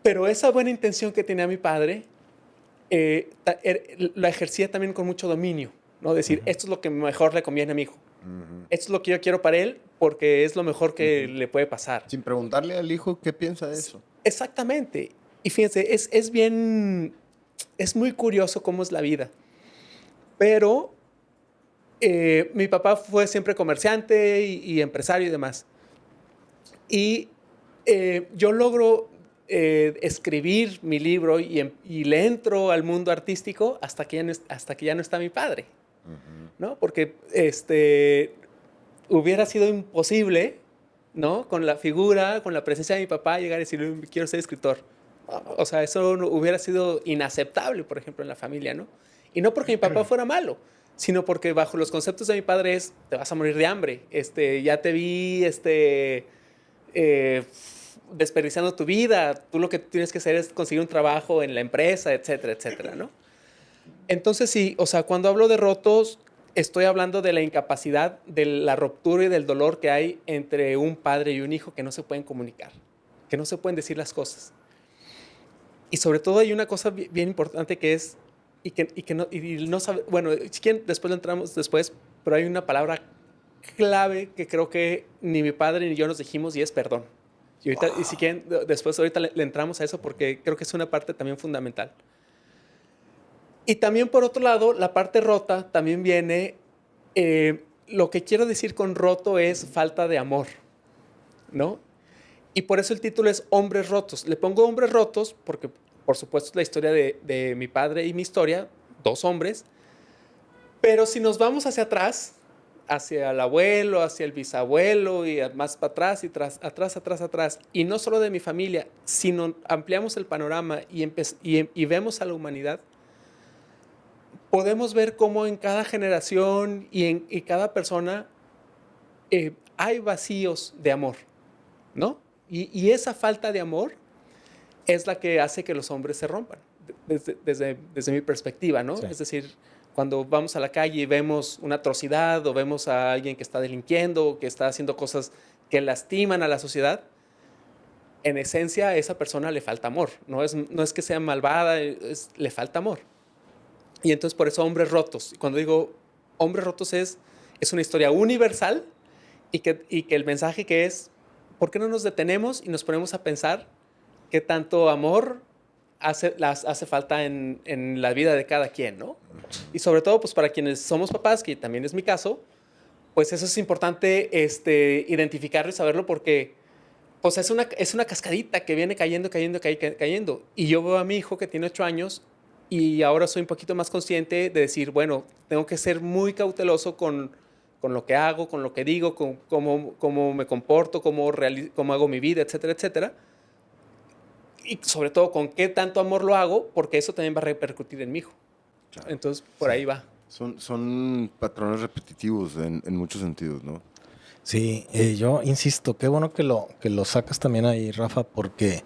S1: pero esa buena intención que tenía mi padre, la ejercía también con mucho dominio, ¿no? Decir, esto es lo que mejor le conviene a mi hijo. Esto es lo que yo quiero para él porque es lo mejor que le puede pasar.
S2: Sin preguntarle al hijo qué piensa de eso.
S1: Exactamente. Y fíjense, es muy curioso cómo es la vida. Pero mi papá fue siempre comerciante y empresario y demás. Y yo logro escribir mi libro y le entro al mundo artístico hasta que ya no está mi padre, ¿no? Porque hubiera sido imposible, ¿no? Con la figura, con la presencia de mi papá, llegar y decirle, quiero ser escritor. O sea, eso hubiera sido inaceptable, por ejemplo, en la familia, ¿no? Y no porque mi papá fuera malo, sino porque bajo los conceptos de mi padre es, te vas a morir de hambre, ya te vi, desperdiciando tu vida, tú lo que tienes que hacer es conseguir un trabajo en la empresa, etcétera, etcétera, ¿no? Entonces sí, o sea, cuando hablo de rotos, estoy hablando de la incapacidad, de la ruptura y del dolor que hay entre un padre y un hijo que no se pueden comunicar, que no se pueden decir las cosas. Y sobre todo hay una cosa bien importante que es, no sabe, bueno, si quieren, después lo entramos después, pero hay una palabra clave que creo que ni mi padre ni yo nos dijimos y es perdón. Y, y si quieren, después ahorita le entramos a eso porque creo que es una parte también fundamental. Y también por otro lado, la parte rota también viene, lo que quiero decir con roto es falta de amor, ¿no? Y por eso el título es Hombres Rotos. Le pongo Hombres Rotos porque, por supuesto, es la historia de mi padre y mi historia, dos hombres. Pero si nos vamos hacia atrás, hacia el abuelo, hacia el bisabuelo y más para atrás y atrás, y no solo de mi familia, sino ampliamos el panorama y vemos a la humanidad, podemos ver cómo en cada generación y cada persona hay vacíos de amor, ¿no? Y esa falta de amor es la que hace que los hombres se rompan, desde mi perspectiva, ¿no?
S3: Sí.
S1: Es decir, cuando vamos a la calle y vemos una atrocidad o vemos a alguien que está delinquiendo o que está haciendo cosas que lastiman a la sociedad, en esencia a esa persona le falta amor. No es que sea malvada, le falta amor. Y entonces por eso Hombres Rotos. Cuando digo Hombres Rotos es una historia universal y que el mensaje que es, ¿por qué no nos detenemos y nos ponemos a pensar qué tanto amor hace falta en la vida de cada quien, ¿no? Y sobre todo, pues para quienes somos papás, que también es mi caso, pues eso es importante identificarlo y saberlo porque pues es una cascadita que viene cayendo. Y yo veo a mi hijo que tiene 8 años y ahora soy un poquito más consciente de decir, bueno, tengo que ser muy cauteloso con lo que hago, con lo que digo, con cómo me comporto, cómo hago mi vida, etcétera, etcétera. Y sobre todo con qué tanto amor lo hago, porque eso también va a repercutir en mi hijo. Claro. Entonces, por ahí va.
S2: Son patrones repetitivos en muchos sentidos, ¿no?
S3: Sí, yo insisto, qué bueno que lo sacas también ahí, Rafa, porque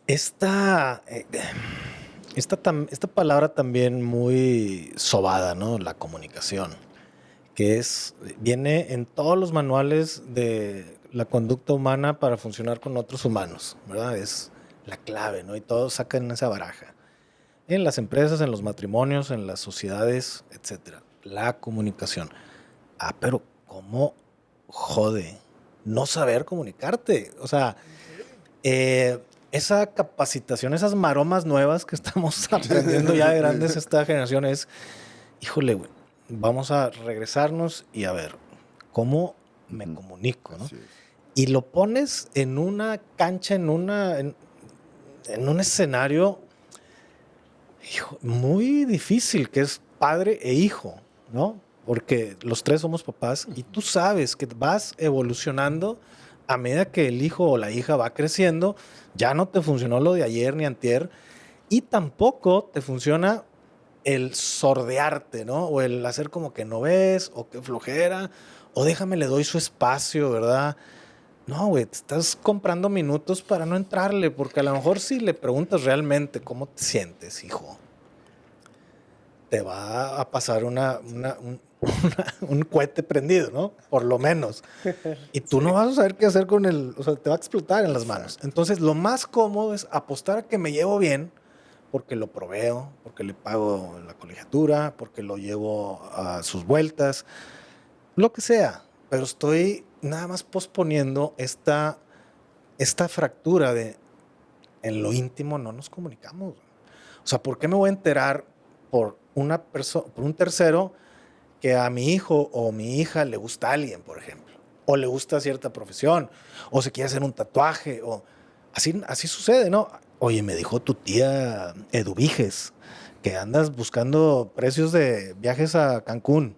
S3: esta, esta palabra también muy sobada, ¿no? La comunicación, viene en todos los manuales de la conducta humana para funcionar con otros humanos, ¿verdad? Es la clave, ¿no? Y todos sacan esa baraja. En las empresas, en los matrimonios, en las sociedades, etcétera. La comunicación. Pero ¿cómo jode no saber comunicarte? O sea, esa capacitación, esas maromas nuevas que estamos aprendiendo ya de grandes esta generación es, híjole, güey, vamos a regresarnos y a ver, ¿cómo me comunico, no? Y lo pones en una cancha, en un escenario muy difícil, que es padre e hijo, ¿no? Porque los tres somos papás y tú sabes que vas evolucionando a medida que el hijo o la hija va creciendo. Ya no te funcionó lo de ayer ni antier y tampoco te funciona el sordearte, ¿no? O el hacer como que no ves o que flojera o déjame le doy su espacio, ¿verdad? No, güey, te estás comprando minutos para no entrarle, porque a lo mejor si le preguntas realmente cómo te sientes, hijo, te va a pasar un cohete prendido, ¿no? Por lo menos. Y tú no vas a saber qué hacer con él, o sea, te va a explotar en las manos. Entonces, lo más cómodo es apostar a que me llevo bien, porque lo proveo, porque le pago la colegiatura, porque lo llevo a sus vueltas, lo que sea. Pero estoy nada más posponiendo esta fractura de en lo íntimo no nos comunicamos. O sea, ¿por qué me voy a enterar por un tercero que a mi hijo o mi hija le gusta a alguien, por ejemplo? O le gusta cierta profesión, o se quiere hacer un tatuaje, o así sucede, ¿no? Oye, me dijo tu tía Eduviges que andas buscando precios de viajes a Cancún.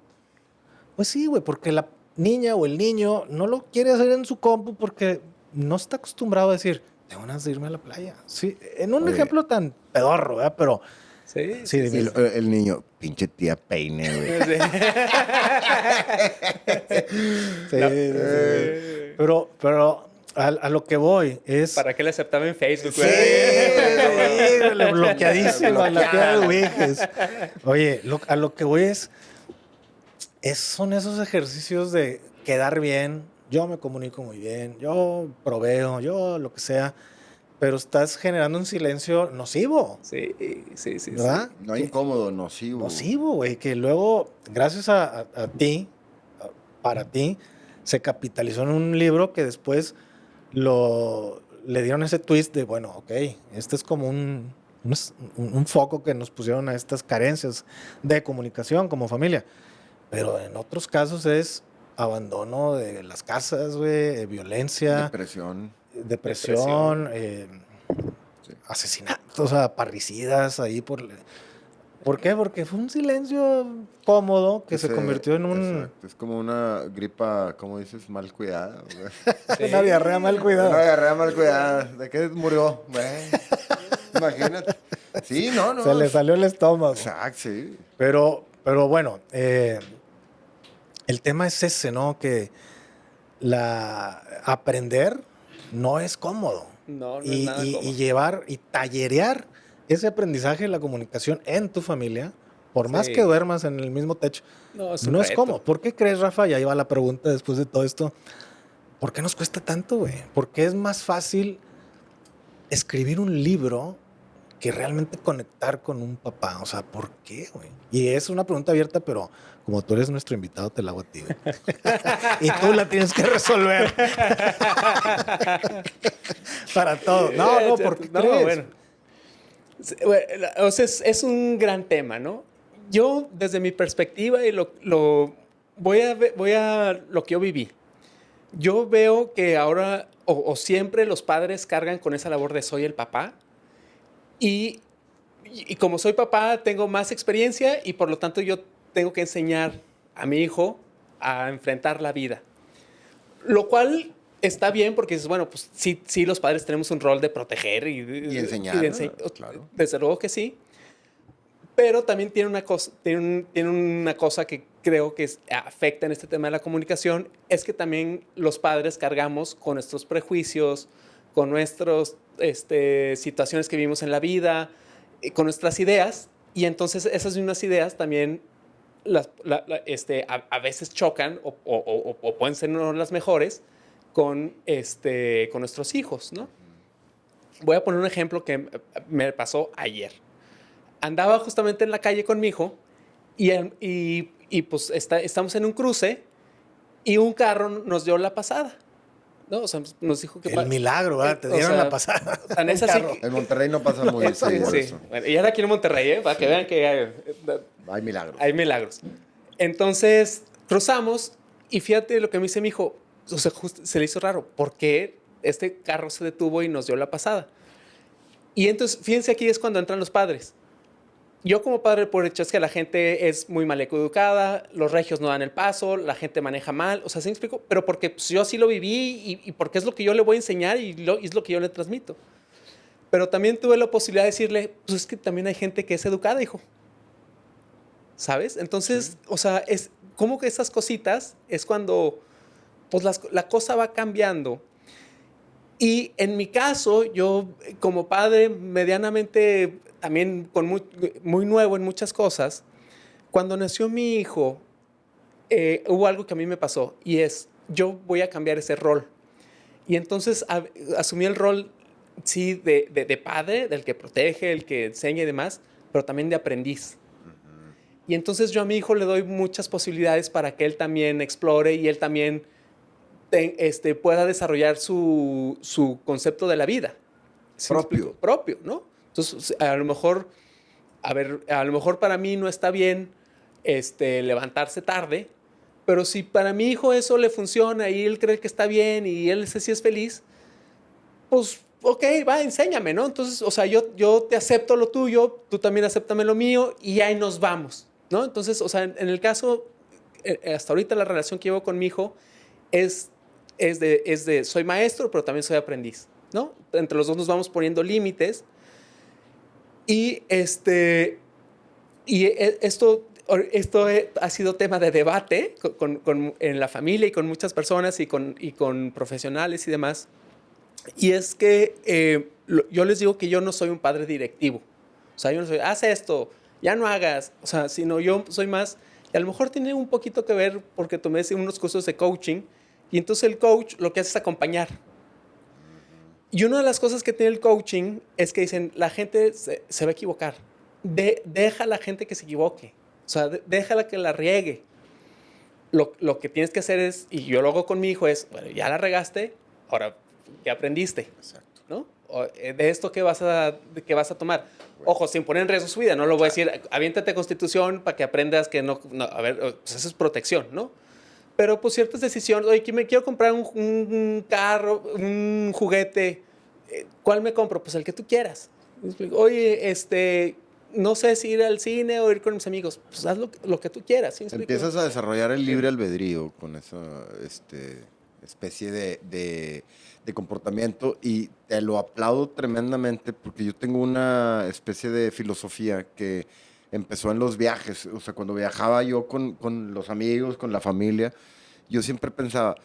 S3: Pues sí, güey, porque la niña o el niño no lo quiere hacer en su compu porque no está acostumbrado a decir, tengo ganas de irme a la playa. Sí, en un ejemplo tan pedorro, ¿verdad? Pero
S1: sí.
S2: El niño, pinche tía peine, güey.
S3: Sí. Pero a lo que voy es...
S1: ¿Para qué le aceptaba en Facebook?
S3: Sí, bloqueadísimo, la tía de Ubiges. Oye, a lo que voy son esos ejercicios de quedar bien. Yo me comunico muy bien, yo proveo, yo lo que sea, pero estás generando un silencio nocivo.
S1: Sí.
S3: ¿Verdad?
S2: No incómodo, nocivo.
S3: Nocivo, güey, que luego, gracias a ti, para ti, se capitalizó en un libro que después le dieron ese twist de, bueno, ok, este es como un foco que nos pusieron a estas carencias de comunicación como familia. Pero en otros casos es abandono de las casas, güey, violencia. Depresión.
S2: Sí.
S3: Asesinatos, o sea, parricidas ahí ¿Por qué? Porque fue un silencio cómodo que se convirtió en un...
S2: Exacto. Es como una gripa, ¿cómo dices? Mal cuidada.
S3: Sí. Una diarrea mal cuidada.
S2: Una diarrea mal cuidada. ¿De qué murió? Imagínate. Sí, no.
S3: Se le salió el estómago.
S2: Exacto, sí.
S3: Pero bueno, el tema es ese, ¿no? Que aprender no es cómodo.
S1: No es nada cómodo.
S3: Y llevar y tallerear ese aprendizaje de la comunicación en tu familia, por más que duermas en el mismo techo, no es cómodo. ¿Por qué crees, Rafa? Y ahí va la pregunta después de todo esto. ¿Por qué nos cuesta tanto, güey? ¿Por qué es más fácil escribir un libro que realmente conectar con un papá? O sea, ¿por qué, güey? Y es una pregunta abierta, pero como tú eres nuestro invitado, te la hago a ti, güey. Y tú la tienes que resolver. Para todo. No, ¿por qué crees?
S1: Bueno. O sea, es un gran tema, ¿no? Yo, desde mi perspectiva, y voy a lo que yo viví. Yo veo que ahora, o siempre los padres cargan con esa labor de soy el papá. Y como soy papá, tengo más experiencia y por lo tanto yo tengo que enseñar a mi hijo a enfrentar la vida. Lo cual está bien porque dices, bueno, pues sí los padres tenemos un rol de proteger y
S2: enseñar.
S1: claro. Desde luego que sí. Pero también tiene una cosa, tiene una cosa que creo que afecta en este tema de la comunicación, es que también los padres cargamos con nuestros prejuicios, con nuestras situaciones que vivimos en la vida, con nuestras ideas, y entonces esas mismas ideas también a veces chocan o pueden ser no las mejores con nuestros hijos, ¿no? Voy a poner un ejemplo que me pasó ayer. Andaba justamente en la calle con mi hijo y pues estamos en un cruce y un carro nos dio la pasada, ¿no? O sea, nos dijo que...
S3: El milagro, ¿verdad? Te dieron la pasada.
S1: O sea, en esa sí
S2: En Monterrey no pasa muy seguido
S1: sí.
S2: eso.
S1: Bueno, y ahora aquí en Monterrey, para que vean que
S2: Hay milagros.
S1: hay milagros. Entonces, cruzamos y fíjate lo que me dice mi hijo. O sea, se le hizo raro. ¿Por qué este carro se detuvo y nos dio la pasada? Y entonces, fíjense, aquí es cuando entran los padres. Yo como padre, por hecho, es que la gente es muy mal educada, los regios no dan el paso, la gente maneja mal, o sea, ¿sí me explico? Pero porque pues, yo así lo viví y porque es lo que yo le voy a enseñar y es lo que yo le transmito. Pero también tuve la posibilidad de decirle, pues es que también hay gente que es educada, hijo. ¿Sabes? Entonces, o sea, es como que esas cositas es cuando pues la cosa va cambiando. Y en mi caso, yo como padre medianamente también muy nuevo en muchas cosas, cuando nació mi hijo, hubo algo que a mí me pasó y es, yo voy a cambiar ese rol. Y entonces asumí el rol, sí, de padre, del que protege, el que enseña y demás, pero también de aprendiz. Y entonces yo a mi hijo le doy muchas posibilidades para que él también explore y él también pueda desarrollar su concepto de la vida. ¿Sí me explico? Propio, ¿no? Entonces, a lo mejor para mí no está bien levantarse tarde, pero si para mi hijo eso le funciona y él cree que está bien y él sí es feliz, pues, ok, va, enséñame, ¿no? Entonces, o sea, yo te acepto lo tuyo, tú también acéptame lo mío y ahí nos vamos, ¿no? Entonces, o sea, en el caso, hasta ahorita la relación que llevo con mi hijo es de soy maestro, pero también soy aprendiz, ¿no? Entre los dos nos vamos poniendo límites y esto ha sido tema de debate en la familia y con muchas personas y con profesionales y demás. Y es que yo les digo que yo no soy un padre directivo. O sea, yo no soy, haz esto, ya no hagas. O sea, sino yo soy más, y a lo mejor tiene un poquito que ver porque tomé unos cursos de coaching y entonces el coach lo que hace es acompañar. Y una de las cosas que tiene el coaching es que dicen, la gente se va a equivocar. Deja a la gente que se equivoque. O sea, déjala que la riegue. Lo que tienes que hacer es, y yo lo hago con mi hijo, es, bueno, ya la regaste, ahora, ¿qué aprendiste? Exacto. ¿No? De esto, ¿qué vas a tomar? Bueno. Ojo, sin poner en riesgo su vida. No lo voy a decir, aviéntate Constitución para que aprendas que no. A ver, pues eso es protección, ¿no? Pero pues ciertas decisiones, oye, que me quiero comprar un carro, un juguete, ¿cuál me compro? Pues el que tú quieras. Oye, no sé si ir al cine o ir con mis amigos, pues haz lo que tú quieras. ¿Sí?
S2: Empiezas a desarrollar el libre albedrío con esa especie de comportamiento y te lo aplaudo tremendamente porque yo tengo una especie de filosofía que empezó en los viajes. O sea, cuando viajaba yo con los amigos, con la familia, yo siempre pensaba,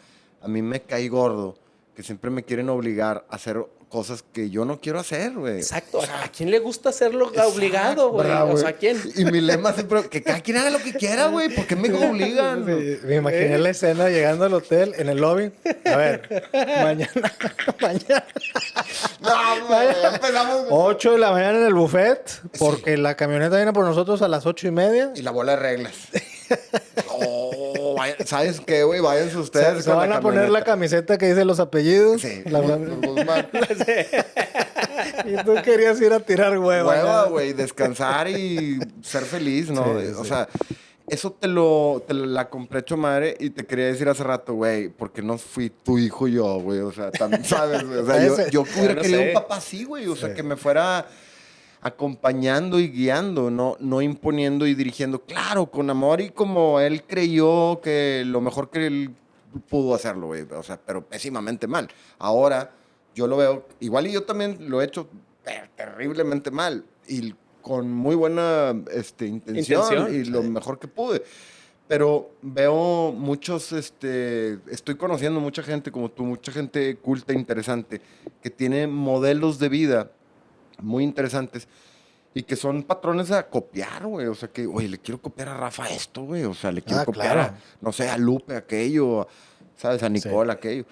S2: a mí me cae gordo que siempre me quieren obligar a hacer cosas que yo no quiero hacer, güey.
S1: Exacto. O sea, ¿a quién le gusta hacerlo obligado, güey? O sea, ¿a quién?
S2: Y mi lema siempre, que cada quien haga lo que quiera, güey. ¿Por qué me obligan?
S3: Me imaginé la escena llegando al hotel, en el lobby. A ver, mañana.
S2: No, güey, empezamos.
S3: 8 de la mañana en el buffet, porque la camioneta viene por nosotros a las 8:30.
S2: Y la bola de reglas. ¿Sabes qué, güey? Váyanse ustedes.
S3: Se van a poner la camiseta que dice los apellidos.
S2: Sí,
S3: los
S2: Guzmán.
S3: Y tú querías ir a tirar hueva.
S2: Hueva, güey. Descansar y ser feliz, ¿no?
S3: Sí,
S2: o
S3: sí.
S2: sea, eso te la compré hecho madre y te quería decir hace rato, güey, porque no fui tu hijo yo, güey. O sea, ¿sabes, güey? O sea, yo hubiera querido un papá así, güey. O sea, que me fuera acompañando y guiando, no imponiendo y dirigiendo, claro, con amor y como él creyó que lo mejor que él pudo hacerlo, güey, o sea, pero pésimamente mal. Ahora yo lo veo, igual y yo también lo he hecho terriblemente mal y con muy buena intención y lo mejor que pude. Pero veo muchos, estoy conociendo mucha gente como tú, mucha gente culta, interesante, que tiene modelos de vida muy interesantes y que son patrones a copiar, güey. O sea, que, oye, le quiero copiar a Rafa esto, güey. O sea, le quiero copiar
S3: claro.
S2: no sé, a Lupe aquello, ¿sabes? A Nicole
S3: Sí.
S2: aquello.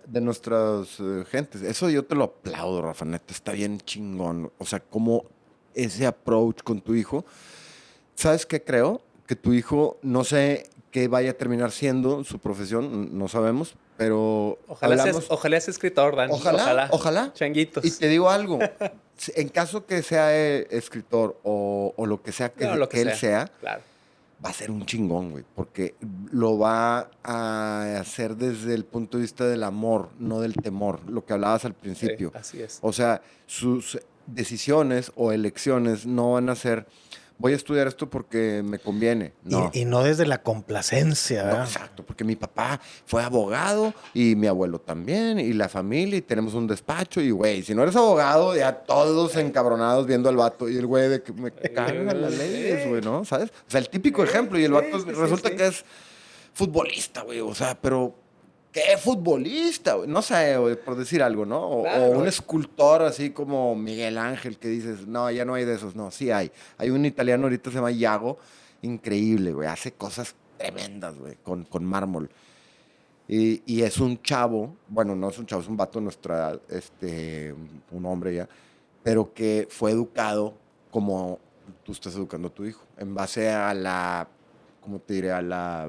S2: De nuestras gentes. Eso yo te lo aplaudo, Rafa, neta. Está bien chingón. O sea, como ese approach con tu hijo. ¿Sabes qué creo? Que tu hijo, no sé qué vaya a terminar siendo su profesión, no sabemos, pero
S1: Ojalá sea escritor, Dan.
S2: Ojalá.
S1: Changuitos.
S2: Y te digo algo, en caso que sea escritor o lo que sea
S1: No, lo que
S2: él sea,
S1: Claro.
S2: va a ser un chingón, güey, porque lo va a hacer desde el punto de vista del amor, no del temor, lo que hablabas al principio.
S1: Sí, así es.
S2: O sea, sus decisiones o elecciones no van a ser, voy a estudiar esto porque me conviene. No.
S3: Y no desde la complacencia,
S2: No,
S3: ¿verdad?
S2: exacto, porque mi papá fue abogado y mi abuelo también y la familia y tenemos un despacho y, güey, si no eres abogado, ya todos encabronados viendo al vato y el güey de que me cagan las leyes, güey, ¿no? ¿Sabes? O sea, el típico ejemplo y el vato resulta que es futbolista, güey, o sea, pero ¿qué futbolista, güey? No sé, güey, por decir algo, ¿no? O un escultor así como Miguel Ángel que dices, no, ya no hay de esos, no, sí hay. Hay un italiano ahorita se llama Iago, increíble, güey, hace cosas tremendas, güey, con mármol. Y es un chavo, bueno, no es un chavo, es un vato de nuestra edad, un hombre ya, pero que fue educado como tú estás educando a tu hijo, en base a la, ¿cómo te diré? A la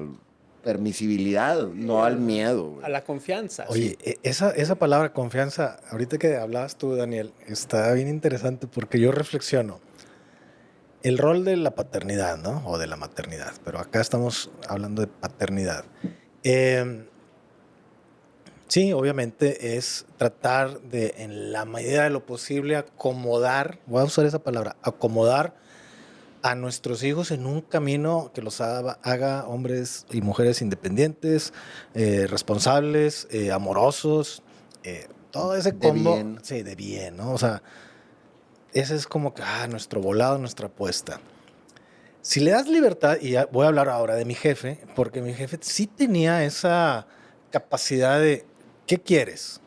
S2: permisibilidad, no al miedo, güey.
S1: A la confianza.
S3: Oye, esa palabra confianza, ahorita que hablabas tú, Daniel, está bien interesante porque yo reflexiono. El rol de la paternidad, ¿no? O de la maternidad, pero acá estamos hablando de paternidad. Sí, obviamente es tratar de, en la medida de lo posible, acomodar, voy a usar esa palabra, acomodar a nuestros hijos en un camino que los haga hombres y mujeres independientes, responsables, amorosos, todo ese
S2: De
S3: combo.
S2: bien.
S3: Sí, de bien, ¿no? O sea, ese es como que nuestro volado, nuestra apuesta. Si le das libertad, y ya voy a hablar ahora de mi jefe, porque mi jefe sí tenía esa capacidad de, ¿qué quieres?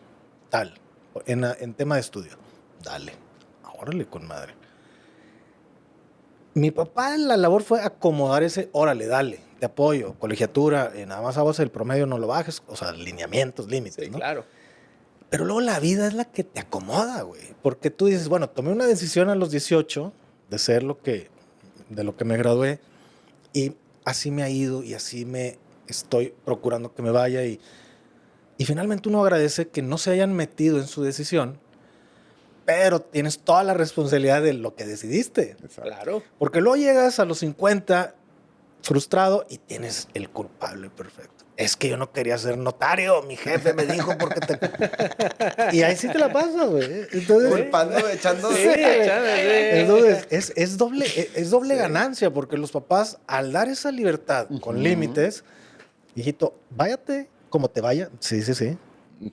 S3: Tal, en tema de estudio. Dale, órale con madre. Mi papá, la labor fue acomodar ese, órale, dale, te apoyo, colegiatura, nada más a base del promedio no lo bajes, o sea, lineamientos, límites,
S1: Sí,
S3: ¿no?
S1: claro.
S3: Pero luego la vida es la que te acomoda, güey. Porque tú dices, bueno, tomé una decisión a los 18 de ser de lo que me gradué y así me ha ido y así me estoy procurando que me vaya y finalmente uno agradece que no se hayan metido en su decisión, pero tienes toda la responsabilidad de lo que decidiste.
S1: Claro.
S3: Porque luego llegas a los 50 frustrado y tienes el culpable perfecto. Es que yo no quería ser notario, mi jefe me dijo porque te... Y ahí sí te la pasas, güey. Entonces,
S2: Culpando, echando.
S1: Sí, echando.
S3: entonces es doble ganancia, porque los papás, al dar esa libertad con límites, hijito, váyate como te vaya. Sí, sí, sí.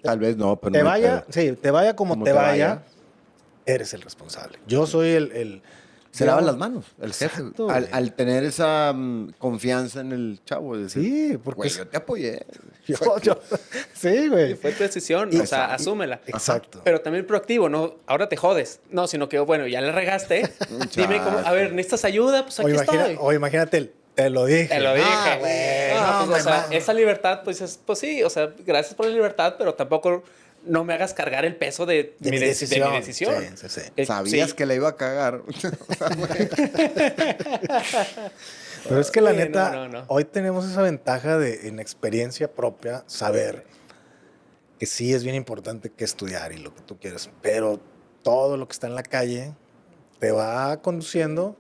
S2: Tal vez no, pero
S3: Te
S2: no hay
S3: vaya,
S2: pedo.
S3: sí, te vaya como
S2: Como
S3: te
S2: te
S3: vaya,
S2: vaya.
S3: eres el responsable. Yo soy el
S2: Se lava las manos, el jefe.
S3: Exacto,
S2: Al,
S3: güey.
S2: al tener esa confianza en el chavo. Decir,
S3: Sí, porque
S2: güey, yo te apoyé.
S3: sí, güey.
S1: Fue tu decisión, o sea, asúmela.
S3: Exacto.
S1: Pero también proactivo, no, ahora te jodes. No, sino que, bueno, ya le regaste. Dime cómo, a ver, ¿necesitas ayuda? Pues aquí estoy.
S3: O imagínate, te lo dije.
S1: Te lo dije.
S3: Ah, güey,
S1: No,
S3: no,
S1: pues, o sea,
S3: me-
S1: esa libertad, pues, pues sí, o sea, gracias por la libertad, pero tampoco no me hagas cargar el peso de mi decisión.
S3: Sí, sí, sí.
S2: Sabías
S1: sí.
S2: que le iba a cagar.
S3: Pero es que la
S1: Sí,
S3: neta,
S1: no.
S3: hoy tenemos esa ventaja de, en experiencia propia, saber que sí es bien importante que estudiar y lo que tú quieras, pero todo lo que está en la calle te va conduciendo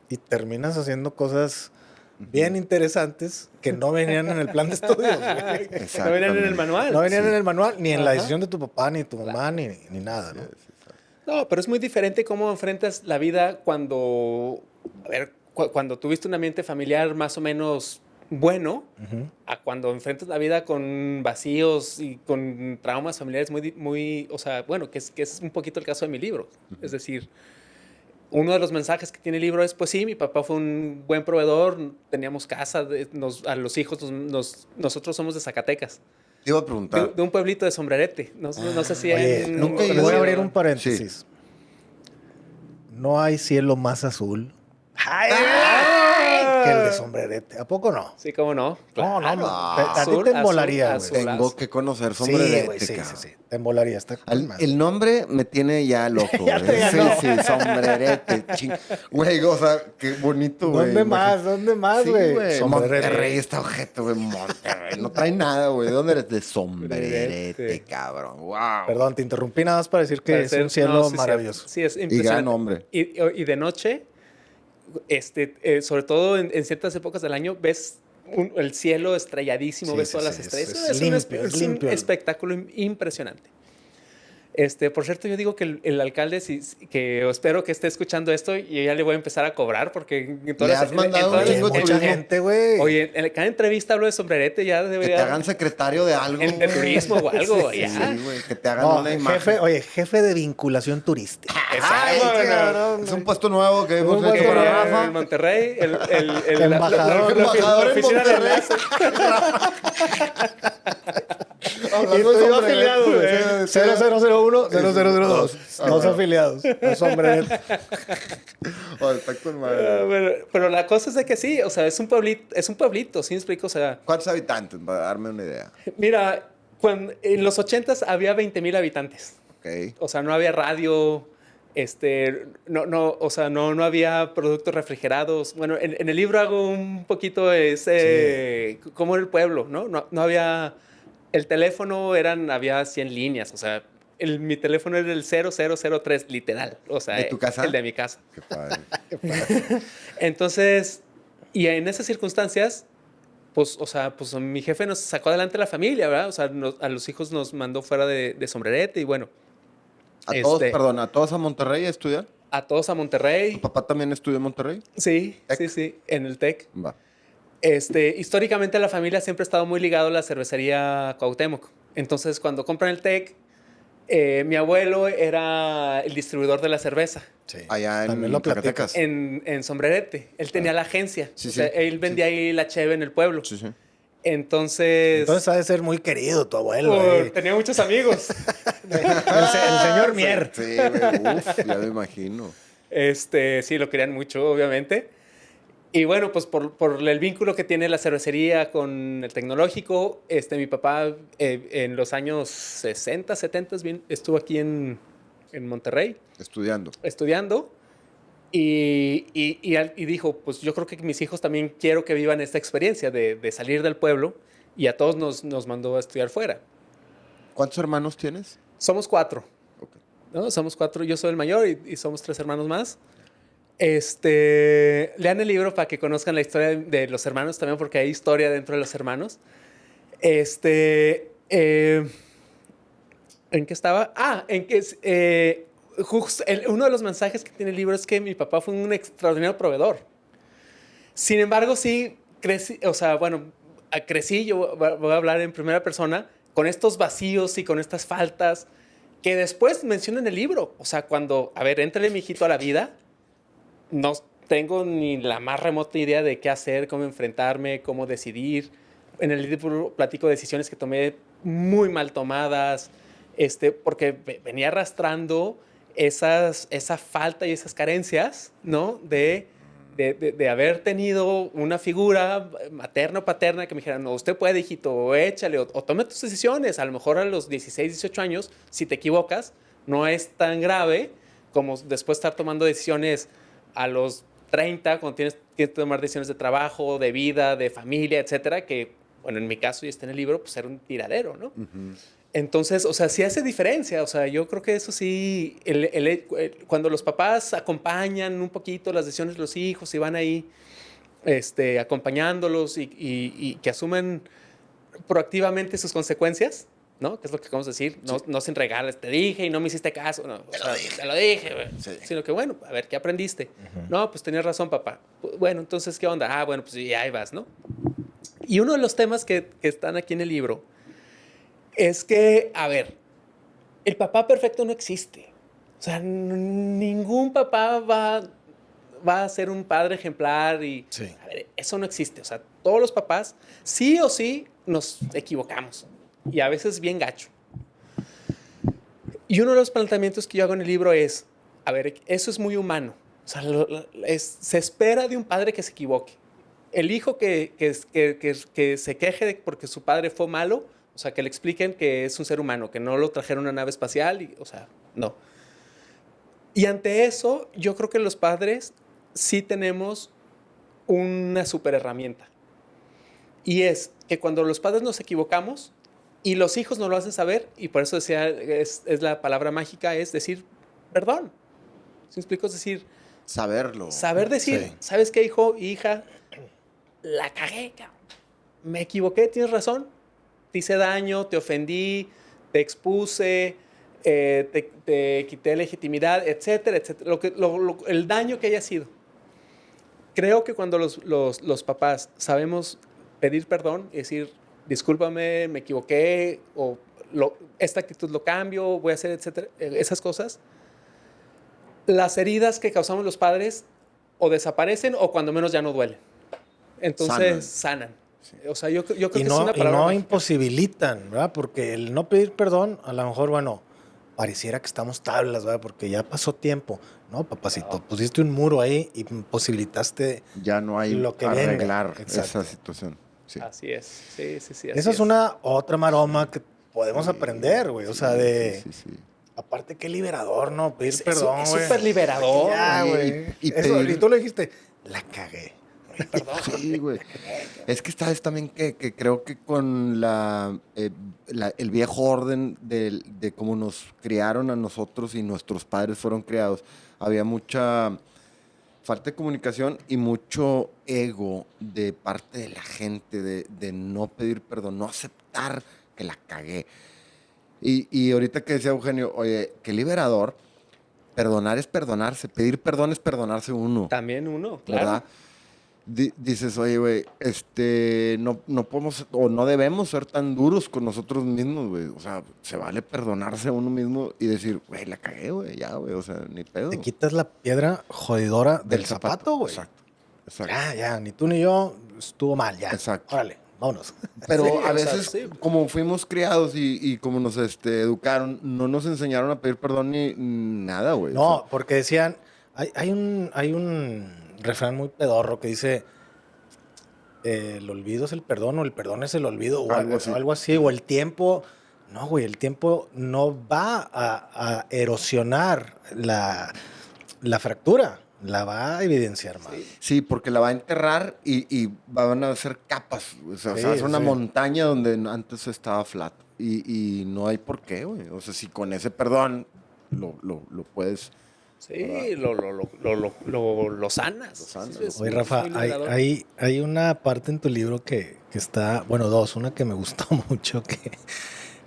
S3: y terminas haciendo cosas bien interesantes que no venían en el plan de estudios. Güey.
S1: No vienen en el manual.
S3: No venían en el manual, ni en la
S1: Ajá.
S3: decisión de tu papá, ni de tu mamá, ni nada, ¿no?
S1: No, pero es muy diferente cómo enfrentas la vida cuando, a ver, cuando tuviste un ambiente familiar más o menos bueno, a cuando enfrentas la vida con vacíos y con traumas familiares muy, o sea, bueno, que es un poquito el caso de mi libro. Es decir, uno de los mensajes que tiene el libro es, pues sí, mi papá fue un buen proveedor, teníamos casa, a los hijos, nosotros somos de Zacatecas,
S2: Te iba a preguntar.
S1: de un pueblito de Sombrerete. No sé si
S3: Oye,
S2: nunca he
S3: voy
S2: ido.
S3: a abrir un paréntesis. No hay cielo más azul que el de Sombrerete. ¿A poco no?
S1: Sí, cómo no.
S3: No, no, no.
S2: Ah,
S3: A ti
S1: azul,
S3: te
S1: azul,
S3: embolaría, güey.
S1: azul.
S2: Tengo que conocer
S3: Sí,
S2: Sombrerete,
S3: güey, sí, sí,
S2: cabrón.
S3: sí. Te embolaría. Está con madre.
S2: El nombre me tiene ya loco,
S3: Ya
S2: güey.
S3: te ganó.
S2: Sí, Sombrerete. Güey, o sea, qué bonito, güey.
S3: ¿Dónde más? ¿Dónde más,
S2: Sí,
S3: güey?
S2: güey.
S3: Sombrerete.
S2: Monterrey está objeto, güey. Monterrey. No trae nada, güey. ¿De dónde eres? De Sombrerete,
S1: Sombrerete.
S2: cabrón. Wow.
S3: Perdón, te interrumpí nada más para decir que es un cielo
S1: No, sí,
S3: maravilloso.
S1: Sí, es
S2: Y
S1: impresionante.
S2: gran hombre.
S1: Y de noche, sobre todo en ciertas épocas del año, ves el cielo estrelladísimo,
S3: Sí,
S1: ves
S3: sí,
S1: todas
S3: sí,
S1: las estrellas.
S3: es limpio, es
S1: un
S3: limpio.
S1: espectáculo impresionante. Por cierto, yo digo que el alcalde, que espero que esté escuchando esto, y ya le voy a empezar a cobrar porque en todas
S2: Le
S1: las-
S2: has mandado
S1: todas
S2: un
S1: las-
S2: chingo de
S1: en-
S3: Mucha
S2: turismo.
S3: gente, güey.
S1: Oye, en cada entrevista hablo de Sombrerete, ya
S2: Que
S1: debería...
S2: te hagan secretario de algo.
S1: de
S2: güey.
S1: turismo o algo,
S2: Sí,
S1: ya.
S2: güey. Que te hagan
S3: No,
S2: una imagen.
S3: jefe, oye, jefe de vinculación turística.
S2: Ay,
S1: Exacto,
S2: cabrón. Es un puesto nuevo que hemos
S3: Un
S2: hecho
S3: puesto
S2: para
S3: nuevo.
S2: Rafa.
S1: En Monterrey, el
S3: Embajador.
S2: Embajador en
S1: oficina de
S2: Monterrey.
S1: enlace.
S3: Y
S2: Hablando
S3: tú
S2: de
S3: y yo
S2: Sombrerete,
S3: afiliados, güey. 0001, 0002. No sombrerados. No Sombrerete.
S2: Oh, está con madre.
S1: Pero la cosa es de que sí, o sea, es un pueblito, ¿sí me explico? O sea,
S2: ¿Cuántos habitantes? Para darme una idea.
S1: mira, en los 80s había 20,000 habitantes.
S2: Ok.
S1: O sea, no había radio, o sea, no había productos refrigerados. Bueno, en el libro hago un poquito cómo era el pueblo, ¿no? No había, el teléfono había 100 líneas, o sea, mi teléfono era el 0003, literal. O sea,
S2: ¿De tu casa?
S1: el de mi casa.
S2: Qué padre.
S1: Entonces, y en esas circunstancias, pues, o sea, pues mi jefe nos sacó adelante la familia, ¿verdad? O sea, a los hijos nos mandó fuera de Sombrerete y bueno,
S2: A todos a Monterrey a estudiar.
S1: a todos a Monterrey.
S2: ¿Tu papá también estudió en Monterrey?
S1: Sí,
S2: Tec.
S1: sí, en el TEC.
S2: Va.
S1: Históricamente la familia siempre ha estado muy ligado a la cervecería Cuauhtémoc. Entonces, cuando compran el TEC, mi abuelo era el distribuidor de la cerveza
S3: Sí.
S2: Allá en
S3: También lo
S2: Zacatecas.
S3: platicas.
S1: en Sombrerete. Él tenía la agencia.
S2: Sí,
S1: O sea,
S2: sí.
S1: él vendía ahí la cheve en el pueblo.
S2: Sí, sí.
S1: Entonces,
S3: Entonces ha de ser muy querido tu abuelo.
S1: tenía muchos amigos.
S3: El señor Mier.
S2: Sí, güey. Uf, ya me imagino.
S1: Sí, lo querían mucho, obviamente. Y bueno, pues por el vínculo que tiene la cervecería con el tecnológico, mi papá en los años 60, 70 estuvo aquí en Monterrey
S2: Estudiando.
S1: estudiando y dijo, pues yo creo que mis hijos también quiero que vivan esta experiencia de salir del pueblo y a todos nos mandó a estudiar fuera.
S2: ¿Cuántos hermanos tienes?
S1: Somos 4.
S2: Ok.
S1: ¿No? Somos 4, yo soy el mayor y somos 3 hermanos más. Lean el libro para que conozcan la historia de los hermanos también, porque hay historia dentro de los hermanos. ¿En qué estaba? En que uno de los mensajes que tiene el libro es que mi papá fue un extraordinario proveedor. Sin embargo, sí crecí, o sea, bueno, crecí, yo voy a hablar en primera persona, con estos vacíos y con estas faltas que después menciona en el libro. O sea, cuando, a ver, éntrale, mijito, a la vida, no tengo ni la más remota idea de qué hacer, cómo enfrentarme, cómo decidir. En el libro platico decisiones que tomé muy mal tomadas, porque venía arrastrando esa falta y esas carencias, ¿no? De haber tenido una figura materna o paterna que me dijera, no, usted puede, hijito, échale, o tome tus decisiones. A lo mejor a los 16, 18 años, si te equivocas, no es tan grave como después estar tomando decisiones a los 30, cuando tienes que tomar decisiones de trabajo, de vida, de familia, etcétera, que, bueno, en mi caso, y está en el libro, pues era un tiradero, ¿no? Entonces, o sea, sí hace diferencia. O sea, yo creo que eso sí, cuando los papás acompañan un poquito las decisiones de los hijos y van ahí acompañándolos y que asumen proactivamente sus consecuencias, ¿no? Que es lo que vamos a decir, no sin regalos. Te dije y no me hiciste caso. No, te lo dije, güey.
S2: Sí.
S1: Sino que, bueno, a ver, ¿qué aprendiste? No, pues tenías razón, papá. Bueno, entonces, ¿qué onda? Bueno, pues ya ahí vas, ¿no? Y uno de los temas que están aquí en el libro es que, a ver, el papá perfecto no existe. O sea, ningún papá va a ser un padre ejemplar y...
S3: Sí.
S1: A ver, eso no existe. O sea, todos los papás, sí o sí, nos equivocamos. Y a veces bien gacho. Y uno de los planteamientos que yo hago en el libro es, a ver, eso es muy humano. O sea, se espera de un padre que se equivoque. El hijo que se queje porque su padre fue malo, o sea, que le expliquen que es un ser humano, que no lo trajeron a una nave espacial, y, o sea, no. Y ante eso, yo creo que los padres sí tenemos una super herramienta. Y es que cuando los padres nos equivocamos y los hijos nos lo hacen saber, y por eso decía, es la palabra mágica, es decir perdón. ¿Sí me explico? Es decir,
S2: Saberlo.
S1: saber decir,
S3: Sí.
S1: ¿sabes qué, hijo, hija? La cagué, cabrón. Me equivoqué, tienes razón. Te hice daño, te ofendí, te expuse, te quité legitimidad, etcétera, etcétera. El daño que haya sido. Creo que cuando los papás sabemos pedir perdón y decir, discúlpame, me equivoqué, o esta actitud lo cambio, voy a hacer, etcétera, esas cosas, las heridas que causamos los padres o desaparecen o cuando menos ya no duelen. Entonces sanan. O sea, yo creo que es una palabra
S3: no
S1: mágica.
S3: imposibilitan, ¿verdad? Porque el no pedir perdón, a lo mejor, bueno, pareciera que estamos tablas, ¿verdad? Porque ya pasó tiempo. No, papacito, pusiste un muro ahí y imposibilitaste
S2: Ya no hay
S3: lo que
S2: arreglar
S3: venga. Exacto.
S2: esa situación. Sí.
S1: Así es. Sí, sí, sí.
S3: Esa es una otra maroma que podemos aprender, güey. O sea, de...
S2: Sí, sí, sí.
S3: Aparte, qué liberador, ¿no? Pedir perdón,
S1: Es
S3: güey.
S1: súper liberador.
S3: Ya,
S2: Y-
S3: güey.
S2: y
S3: Eso,
S2: pedir-
S3: y tú lo dijiste, la cagué.
S2: Sí, güey. Es que sabes también que creo que con el viejo orden de cómo nos criaron a nosotros y nuestros padres fueron criados, había mucha falta de comunicación y mucho ego de parte de la gente de no pedir perdón, no aceptar que la cagué. Y ahorita que decía Eugenio, oye, qué liberador, perdonar es perdonarse, pedir perdón es perdonarse uno.
S1: También uno, claro.
S2: ¿Verdad? Dices, oye, güey, no podemos o no debemos ser tan duros con nosotros mismos, güey. O sea, se vale perdonarse a uno mismo y decir, güey, la cagué, güey, ya, güey, o sea, ni pedo.
S3: Te quitas la piedra jodidora del zapato, güey.
S2: Exacto, exacto.
S3: Ya, ni tú ni yo, estuvo mal, ya.
S2: Exacto.
S3: Órale, vámonos.
S2: Pero
S1: Sí,
S2: a
S1: o sea,
S2: veces,
S1: sí.
S2: como fuimos criados y como nos educaron, no nos enseñaron a pedir perdón ni nada, güey.
S3: No,
S2: O sea,
S3: porque decían, hay un refrán muy pedorro que dice, el olvido es el perdón o el perdón es el olvido o algo así, o el tiempo. No, güey, el tiempo no va a erosionar la fractura, la va a evidenciar más.
S2: sí, porque la va a enterrar y van a hacer capas. O sea,
S3: Sí,
S2: se va a hacer una
S3: sí.
S2: montaña donde antes estaba flat. Y no hay por qué, güey. O sea, si con ese perdón lo puedes...
S1: Sí, lo sanas.
S2: Lo sanas,
S1: Sí, es
S3: Oye,
S1: muy-
S3: Rafa,
S1: muy liberador.
S3: hay una parte en tu libro que está, bueno, dos, una que me gustó mucho,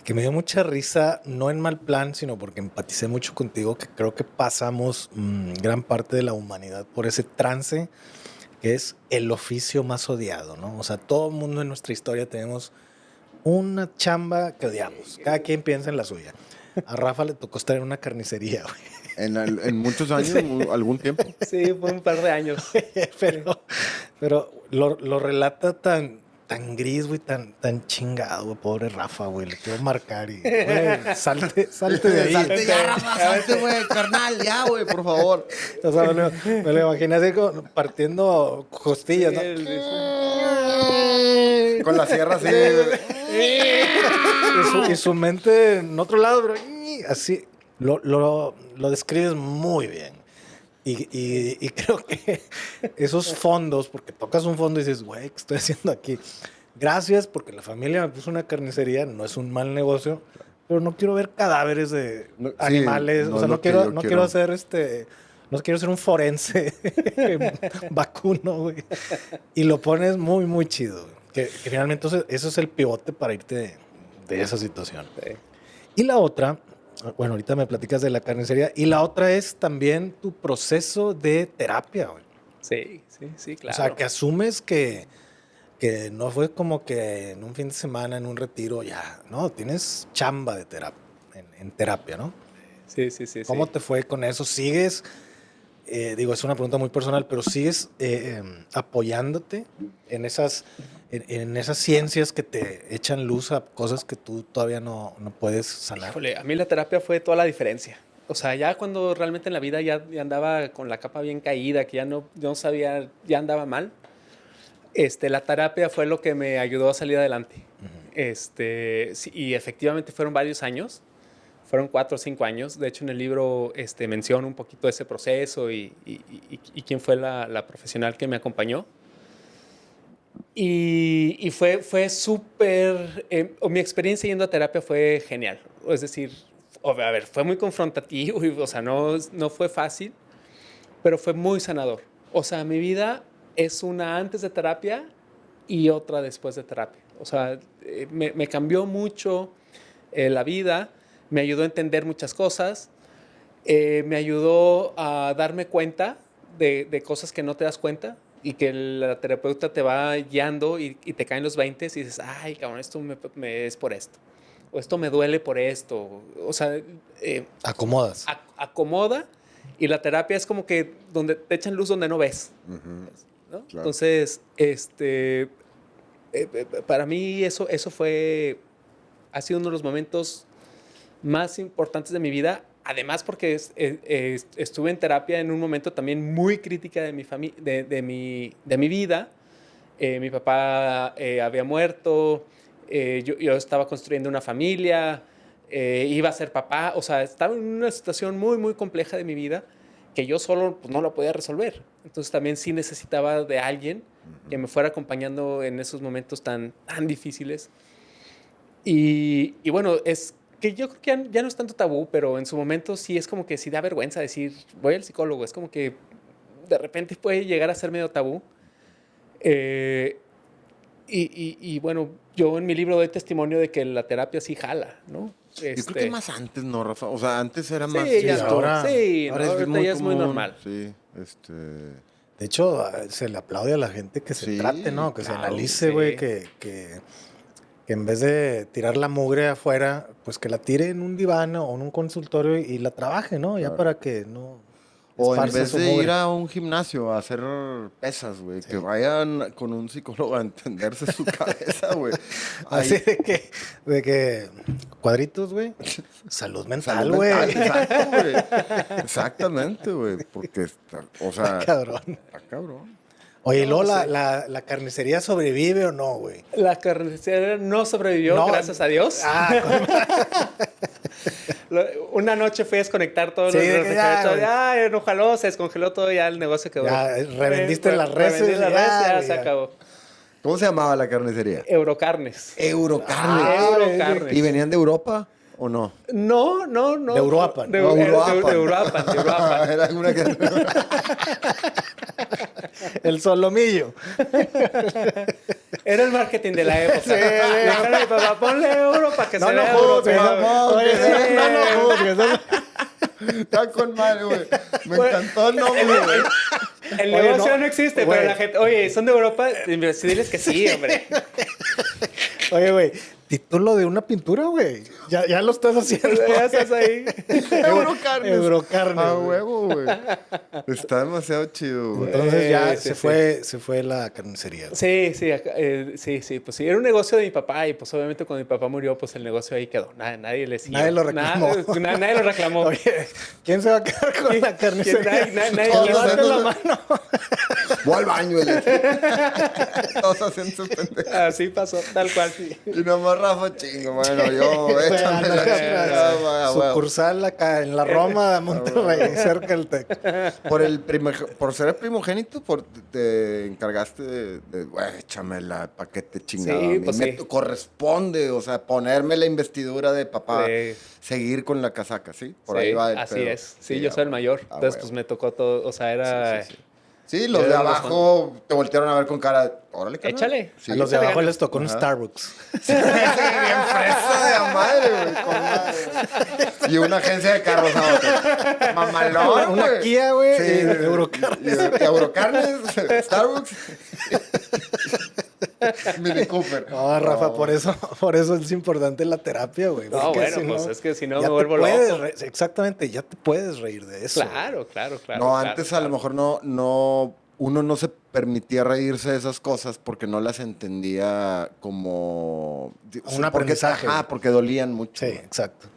S3: que me dio mucha risa, no en mal plan, sino porque empaticé mucho contigo, que creo que pasamos gran parte de la humanidad por ese trance, que es el oficio más odiado, ¿no? O sea, todo el mundo en nuestra historia tenemos una chamba que odiamos, cada quien piensa en la suya. A Rafa le tocó estar en una carnicería, güey.
S2: En muchos años, algún tiempo.
S1: Sí, fue un par de años.
S3: pero lo relata tan gris, güey, tan chingado, güey, pobre Rafa, güey, le quiero marcar y, güey, salte de ahí.
S2: Salte ya, Rafa, salte, güey, carnal, ya, güey, por favor.
S3: O sea, me lo imaginé así como partiendo costillas, ¿no?
S2: Con la sierra así.
S3: Y su mente en otro lado, pero así, lo describes muy bien. Y creo que esos fondos, porque tocas un fondo y dices, güey, ¿qué estoy haciendo aquí? Gracias, porque la familia me puso una carnicería, no es un mal negocio, pero no quiero ver cadáveres de
S2: No, sí,
S3: animales,
S2: no
S3: o sea,
S2: es
S3: no
S2: lo que yo
S3: quiero
S2: quiero.
S3: hacer no quiero ser un forense vacuno, güey. Y lo pones muy, muy chido, güey. Que finalmente entonces, eso es el pivote para irte de esa situación.
S1: Sí.
S3: Y la otra, bueno, ahorita me platicas de la carnicería, y la otra es también tu proceso de terapia, güey.
S1: Sí, claro.
S3: O sea, que asumes que no fue como que en un fin de semana, en un retiro, ya, no, tienes chamba de terapia, en terapia, ¿no?
S1: Sí, sí, sí.
S3: ¿Cómo
S1: sí.
S3: te fue con eso? ¿Sigues, digo, es una pregunta muy personal, pero sigues apoyándote en en esas ciencias que te echan luz a cosas que tú todavía no puedes sanar?
S1: Híjole, a mí la terapia fue toda la diferencia. O sea, ya cuando realmente en la vida ya andaba con la capa bien caída, que ya no sabía, ya andaba mal, la terapia fue lo que me ayudó a salir adelante. Sí, y efectivamente fueron varios años, fueron 4 o 5 años. De hecho, en el libro menciono un poquito ese proceso y quién fue la profesional que me acompañó. Y fue súper, mi experiencia yendo a terapia fue genial. Es decir, a ver, fue muy confrontativo, o sea, no fue fácil, pero fue muy sanador. O sea, mi vida es una antes de terapia y otra después de terapia. O sea, me cambió mucho la vida, me ayudó a entender muchas cosas, me ayudó a darme cuenta de cosas que no te das cuenta y que la terapeuta te va guiando y te caen los 20 y dices, ay, cabrón, esto es por esto. O esto me duele por esto. O sea,
S3: Acomodas.
S1: acomoda y la terapia es como que donde te echan luz donde no ves. ¿No?
S2: Claro.
S1: Entonces, para mí eso ha sido uno de los momentos más importantes de mi vida. Además, porque estuve en terapia en un momento también muy crítica de mi vida. Mi papá había muerto, yo estaba construyendo una familia, iba a ser papá. O sea, estaba en una situación muy, muy compleja de mi vida que yo solo pues, no la podía resolver. Entonces también sí necesitaba de alguien que me fuera acompañando en esos momentos tan difíciles. Y bueno, es que yo creo que ya no es tanto tabú, pero en su momento sí es como que sí da vergüenza decir, voy al psicólogo. Es como que de repente puede llegar a ser medio tabú. Y bueno, yo en mi libro doy testimonio de que la terapia sí jala, ¿no?
S2: Yo creo que más antes, ¿no, Rafa? O sea, antes era
S1: Sí,
S2: más...
S1: ya no.
S3: ahora-
S1: Sí, no,
S2: ahora
S1: ahorita ya es muy
S2: común.
S1: normal.
S2: Sí,
S3: De hecho, se le aplaude a la gente que se
S2: Sí,
S3: trate, ¿no? Que se
S2: claro,
S3: analice,
S1: sí.
S3: güey, que en vez de tirar la mugre afuera, pues que la tire en un diván o en un consultorio y la trabaje, ¿no? Ya
S2: Claro.
S3: para que no
S2: O en
S3: esparza
S2: vez
S3: su
S2: de
S3: mugre.
S2: ir a un gimnasio a hacer pesas, güey, que vayan con un psicólogo a entenderse su cabeza, güey.
S3: Así
S2: Ahí-
S3: de que cuadritos, güey. Salud mental,
S2: Salud
S3: güey.
S2: mental, exacto, güey. Exactamente, güey. Porque, o sea,
S3: Cabrón.
S2: está cabrón.
S3: Oye, ¿y luego
S1: sí.
S3: la carnicería sobrevive o no, güey?
S1: La carnicera no sobrevivió,
S3: No.
S1: gracias a Dios. Una noche fui a desconectar todos
S3: Sí,
S1: los
S3: de que
S1: refrigeradores.
S3: ya,
S1: Ya, no jaló, se descongeló todo, ya el negocio quedó.
S3: Ya, revendiste las reses,
S1: Revendí las
S3: ya,
S1: reses, ya
S3: güey,
S1: se
S3: ya.
S1: acabó.
S2: ¿Cómo se llamaba la carnicería?
S1: Eurocarnes.
S2: Eurocarne.
S1: Eurocarnes.
S2: ¿Y venían de Europa o no?
S1: No.
S3: De Uruapan.
S1: De,
S2: No,
S1: de
S2: Uruapan.
S1: Uruapan.
S2: Era una que...
S3: El solomillo.
S1: Era el marketing de la época.
S3: Sí,
S1: Le dijeron a mi papá, ponle euro para que se vea
S3: juzgues,
S1: europeo.
S2: no,
S3: Oye,
S2: sí.
S3: no juzgues.
S2: Está con madre, güey. Me encantó el nombre, güey.
S1: El
S3: Oye,
S1: negocio
S3: no,
S1: no existe,
S3: güey.
S1: pero la gente, oye, ¿son de Europa? Sí, diles que sí, hombre.
S3: Oye, güey, título de una pintura, güey. Ya lo estás haciendo.
S1: Ya estás ahí.
S2: Eurocarnes.
S3: Eurocarnes,
S2: A
S3: güey.
S2: huevo, güey. Está demasiado chido, güey.
S3: Entonces ya
S1: Sí,
S3: se fue la carnicería. Güey.
S1: Sí, pues sí, era un negocio de mi papá y pues obviamente cuando mi papá murió, pues el negocio ahí quedó. Nadie le siguió.
S3: Nadie lo reclamó.
S1: Nadie lo reclamó.
S3: Oye, ¿quién se va a quedar con la carnicería?
S1: Nadie
S2: Todos
S1: levanta
S2: haciendo-
S1: la mano.
S2: Voy al baño, güey. Todos haciendo sus pendejas.
S1: Así pasó, tal cual.
S2: Y nomás Rafa, chingo, bueno, yo, échame la chingada, güey, a huevo.
S3: Sucursal acá en la Roma de Monterrey, cerca del TEC.
S2: Por ser el primogénito, te encargaste güey, échame la paquete chingada.
S1: Sí,
S2: A mí
S1: pues
S2: me
S1: sí.
S2: corresponde, o sea, ponerme la investidura de papá,
S1: Sí.
S2: seguir con la casaca, ¿sí? Por
S1: Sí,
S2: ahí va el
S1: así
S2: pedo.
S1: es. Sí, yo soy el mayor. Entonces, pues me tocó todo. O sea, era.
S2: Sí, los de
S1: Era los
S2: abajo te voltearon a ver con cara, órale, carnal.
S1: Échale.
S2: Sí,
S3: A los de
S1: échale
S3: abajo
S1: ganas.
S3: les tocó un
S2: Ajá.
S3: Starbucks.
S2: Sí, bien fresa de a madre, güey, con madre. Y una agencia de carros a otra. Mamalón,
S3: Una
S2: güey.
S3: Kia, güey,
S2: Sí,
S3: y Eurocarnes.
S2: y Eurocarnes, Starbucks. Mini Cooper.
S3: No, Rafa, por eso es importante la terapia, güey.
S1: No,
S3: porque
S1: bueno,
S3: si
S1: pues es que si no
S3: ya
S1: me vuelvo
S3: te puedes
S1: loco.
S3: exactamente, ya te puedes reír de eso.
S1: Claro.
S2: No,
S1: claro,
S2: antes a
S1: claro.
S2: lo mejor uno no se permitía reírse de esas cosas porque no las entendía como...
S3: Un aprendizaje.
S2: Porque dolían mucho.
S3: Sí, exacto.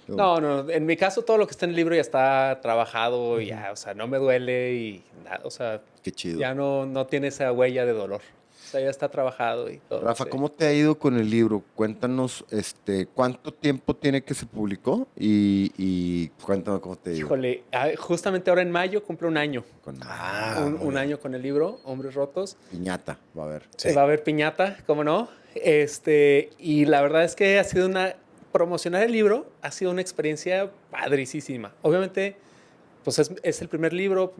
S1: No, en mi caso todo lo que está en el libro ya está trabajado, ya, o sea, no me duele y nada, o sea,
S2: Qué chido.
S1: ya no tiene esa huella de dolor. O sea, ya está trabajado y todo.
S2: Rafa,
S1: sí.
S2: ¿cómo te ha ido con el libro? Cuéntanos, ¿cuánto tiempo tiene que se publicó? Y cuéntame cómo te ha ido.
S1: Híjole, justamente ahora en mayo cumple un año.
S2: Con
S1: Un año con el libro, Hombres Rotos.
S2: piñata, va a ver.
S3: Sí.
S1: Va a haber piñata, ¿cómo no? Y la verdad es que ha sido promocionar el libro ha sido una experiencia padricísima. Obviamente, pues es el primer libro,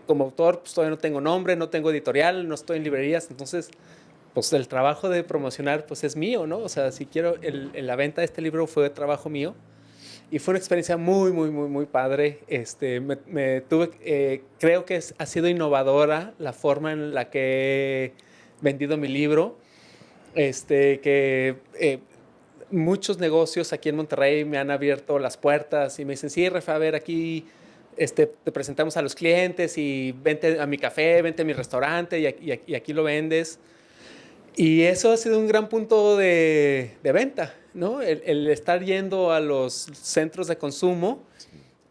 S1: como autor, pues todavía no tengo nombre, no tengo editorial, no estoy en librerías, entonces, pues el trabajo de promocionar, pues es mío, ¿no? O sea, si quiero, la venta de este libro fue trabajo mío. Y fue una experiencia muy, muy, muy, muy padre. Creo que ha sido innovadora la forma en la que he vendido mi libro. Muchos negocios aquí en Monterrey me han abierto las puertas y me dicen, sí, Rafa, a ver, aquí te presentamos a los clientes y vente a mi café, vente a mi restaurante y aquí lo vendes. Y eso ha sido un gran punto de venta, ¿no? El estar yendo a los centros de consumo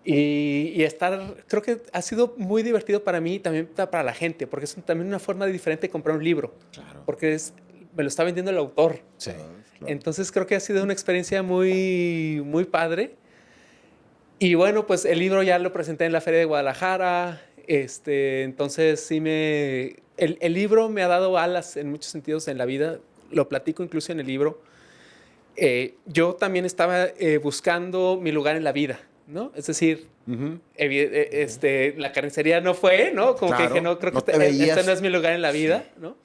S1: y creo que ha sido muy divertido para mí y también para la gente, porque es también una forma diferente de comprar un libro.
S2: Claro.
S1: Porque me lo está vendiendo el autor.
S3: Sí.
S2: Claro.
S1: Entonces creo que ha sido una experiencia muy, muy padre. Y bueno, pues el libro ya lo presenté en la Feria de Guadalajara. Entonces sí el libro me ha dado alas en muchos sentidos en la vida. Lo platico incluso en el libro. Yo también estaba buscando mi lugar en la vida, ¿no? Es decir, la carnicería no fue, ¿no? Como que
S2: Claro,
S1: dije, no, creo que
S2: no te veías.
S1: este no es mi lugar en la vida, ¿no?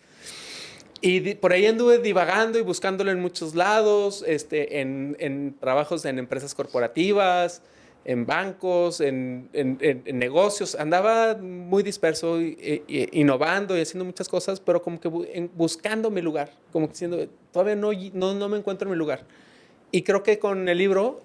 S1: Y por ahí anduve divagando y buscándolo en muchos lados, en trabajos en empresas corporativas, en bancos, en negocios. Andaba muy disperso, innovando y haciendo muchas cosas, pero como que buscando mi lugar, como que diciendo, todavía no me encuentro en mi lugar. Y creo que con el libro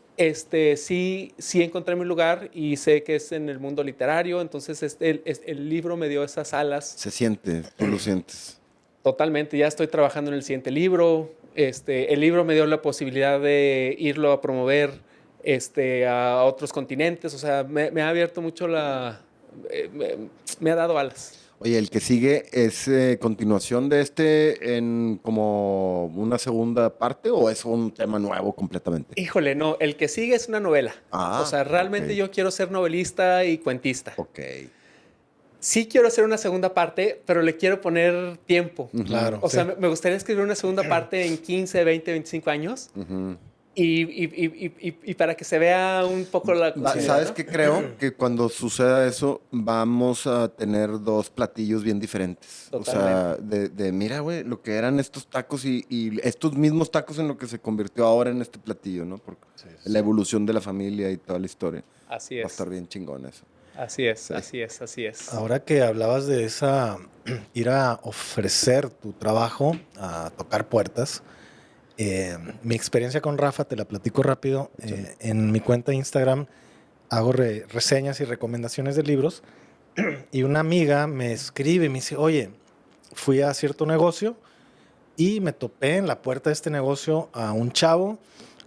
S1: sí encontré mi lugar y sé que es en el mundo literario, entonces el libro me dio esas alas.
S2: Se siente, tú lo sientes.
S1: Totalmente, ya estoy trabajando en el siguiente libro. El libro me dio la posibilidad de irlo a promover a otros continentes. O sea, me ha abierto mucho me ha dado alas.
S2: Oye, el que sigue es continuación de en como una segunda parte o es un tema nuevo completamente.
S1: Híjole, no, el que sigue es una novela. O sea, realmente
S2: ok.
S1: yo quiero ser novelista y cuentista.
S2: Ok.
S1: Sí quiero hacer una segunda parte, pero le quiero poner tiempo.
S3: Claro.
S1: O sea, me gustaría escribir una segunda parte en 15, 20, 25 años. Y para que se vea un poco la continuidad,
S2: ¿Sabes
S1: ¿no?
S2: qué creo? Que cuando suceda eso vamos a tener dos platillos bien diferentes.
S1: Totalmente.
S2: O sea, mira, güey, lo que eran estos tacos y estos mismos tacos en lo que se convirtió ahora en este platillo, ¿no? Porque la evolución de la familia y toda la historia.
S1: Así
S2: Va a
S1: es.
S2: estar bien chingón eso.
S1: Así es.
S3: Ahora que hablabas de ir a ofrecer tu trabajo, a tocar puertas, mi experiencia con Rafa, te la platico rápido. En mi cuenta de Instagram hago reseñas y recomendaciones de libros y una amiga me escribe y me dice, oye, fui a cierto negocio y me topé en la puerta de este negocio a un chavo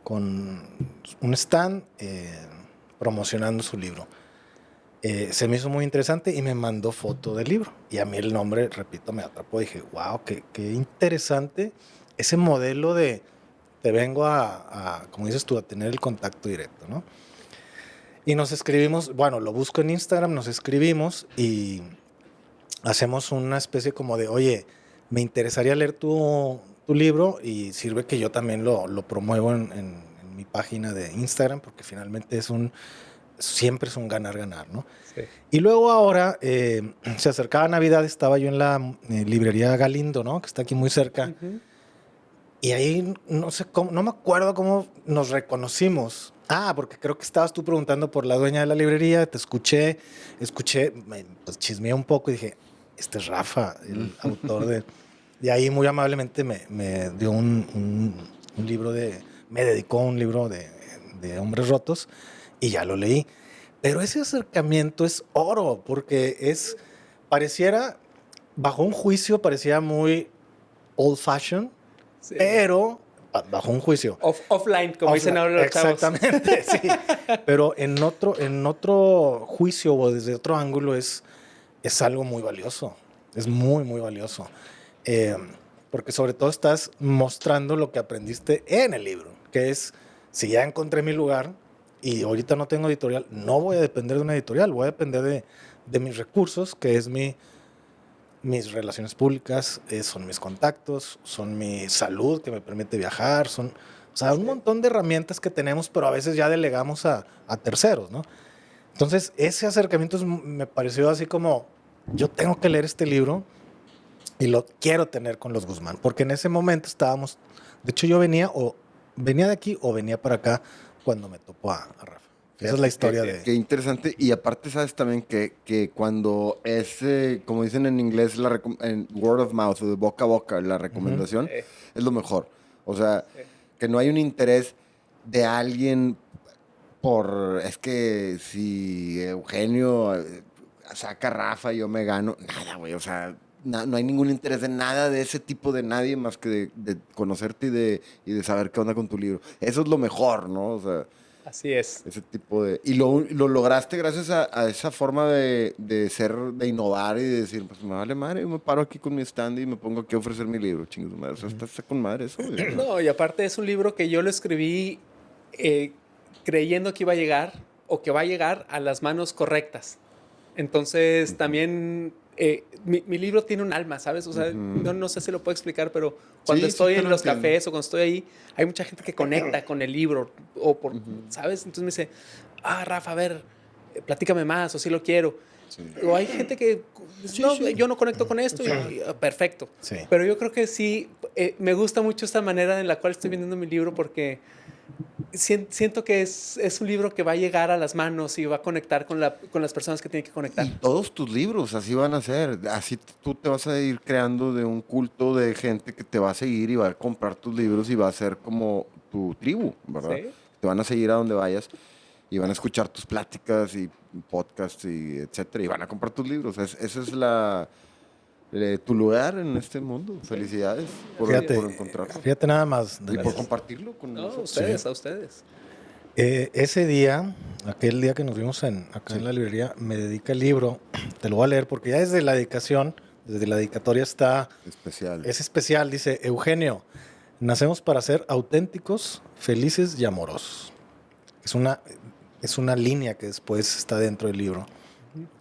S3: con un stand promocionando su libro. Se me hizo muy interesante y me mandó foto del libro. Y a mí el nombre, repito, me atrapó. Dije, wow, qué interesante ese modelo de te vengo como dices tú, a tener el contacto directo, ¿no? Y nos escribimos, bueno, lo busco en Instagram, nos escribimos y hacemos una especie como de, oye, me interesaría leer tu libro y sirve que yo también lo promuevo en mi página de Instagram porque finalmente siempre es un ganar-ganar, ¿no?
S1: Sí.
S3: Y luego ahora, se acercaba Navidad, estaba yo en la librería Galindo, ¿no? Que está aquí muy cerca.
S1: Uh-huh.
S3: Y ahí, no sé cómo, no me acuerdo cómo nos reconocimos. Porque creo que estabas tú preguntando por la dueña de la librería, te escuché, pues chismeé un poco y dije, este es Rafa, el autor de... Y ahí muy amablemente me dio un libro me dedicó a un libro de hombres rotos y ya lo leí. Pero ese acercamiento es oro, porque pareciera, bajo un juicio, parecía muy old fashion,
S1: Sí.
S3: pero bajo un juicio.
S1: Offline, como dicen ahora los chavos.
S3: Exactamente, sí. Pero en otro juicio o desde otro ángulo es algo muy valioso. Es muy, muy valioso. Porque sobre todo estás mostrando lo que aprendiste en el libro, que es, si ya encontré mi lugar y ahorita no tengo editorial, no voy a depender de una editorial, voy a depender de mis recursos, que es mis relaciones públicas, son mis contactos, son mi salud que me permite viajar, o sea, un montón de herramientas que tenemos, pero a veces ya delegamos a terceros, ¿no? Entonces, ese acercamiento me pareció así como, yo tengo que leer este libro y lo quiero tener con los Guzmán, porque en ese momento estábamos, de hecho yo venía de aquí o venía para acá cuando me topó a Rafa. Esa es la historia de...
S2: Qué interesante. Y aparte, sabes también que cuando es, como dicen en inglés, en word of mouth, o de boca a boca, la recomendación, es lo mejor. O sea, que no hay un interés de alguien es que si Eugenio saca a Rafa y yo me gano, nada, güey. O sea, no hay ningún interés de nada de ese tipo de nadie más que de conocerte y de saber qué onda con tu libro. Eso es lo mejor, ¿no? O sea...
S1: Así es.
S2: Ese tipo de... Y lo lograste gracias a esa forma de innovar y de decir, pues me vale madre, yo me paro aquí con mi stand y me pongo aquí a ofrecer mi libro, chingue madre. O sea, está con madre eso, güey.
S1: No, y aparte es un libro que yo lo escribí creyendo que iba a llegar o que va a llegar a las manos correctas. Entonces, también mi libro tiene un alma, ¿sabes? O sea, no sé si lo puedo explicar, pero cuando estoy en los cafés o cuando estoy ahí, hay mucha gente que conecta con el libro, ¿sabes? Entonces me dice, Rafa, a ver, platícame más, o sí lo quiero. Sí. O hay gente que, yo no conecto con esto, y perfecto. Sí. Pero yo creo que sí, me gusta mucho esta manera en la cual estoy vendiendo mi libro porque siento que es un libro que va a llegar a las manos y va a conectar con las personas que tienen que conectar.
S2: Y todos tus libros así van a ser. Así tú te vas a ir creando de un culto de gente que te va a seguir y va a comprar tus libros y va a ser como tu tribu, ¿verdad? Sí. Te van a seguir a donde vayas y van a escuchar tus pláticas y podcasts y etcétera y van a comprar tus libros. Esa es tu lugar en este mundo. Felicidades por encontrarlo.
S3: Fíjate nada más.
S2: Y por compartirlo con nosotros.
S1: A ustedes.
S3: Ese día, aquel día que nos vimos acá en la librería, me dedica el libro. Te lo voy a leer porque ya desde la dedicación, desde la dedicatoria está...
S2: Especial.
S3: Es especial. Dice, Eugenio, nacemos para ser auténticos, felices y amorosos. Es una línea que después está dentro del libro,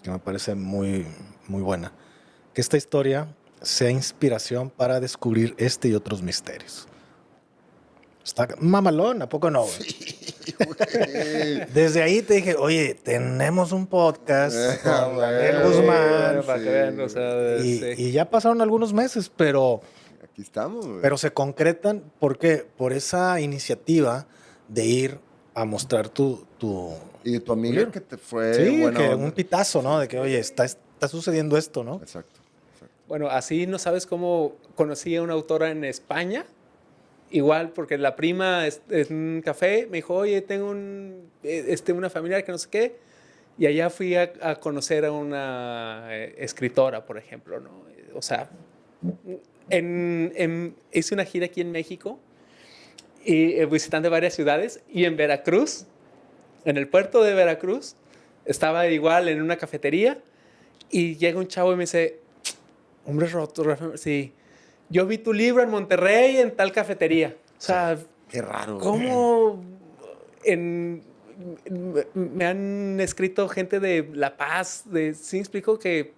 S3: que me parece muy, muy buena. Que esta historia sea inspiración para descubrir este y otros misterios. Está mamalón, ¿a poco no? Sí, desde ahí te dije, oye, tenemos un podcast con Daniel Guzmán.
S1: Para que vean, o sea,
S3: y ya pasaron algunos meses, pero...
S2: Aquí estamos, güey.
S3: Pero se concretan, ¿por qué? Por esa iniciativa de ir a mostrar tu
S2: y de tu amiga que te fue...
S3: Sí, un pitazo, ¿no? De que, oye, está sucediendo esto, ¿no?
S2: Exacto.
S1: Bueno, así no sabes cómo conocí a una autora en España. Igual, porque la prima en un café me dijo, oye, tengo una familiar que no sé qué. Y allá fui a conocer a una escritora, por ejemplo, ¿no? O sea, hice una gira aquí en México y visitando varias ciudades. Y en Veracruz, en el puerto de Veracruz, estaba igual en una cafetería y llega un chavo y me dice, hombre roto, sí, yo vi tu libro en Monterrey en tal cafetería. O sea,
S2: qué raro.
S1: ¿Cómo me han escrito gente de La Paz? Sí, explico que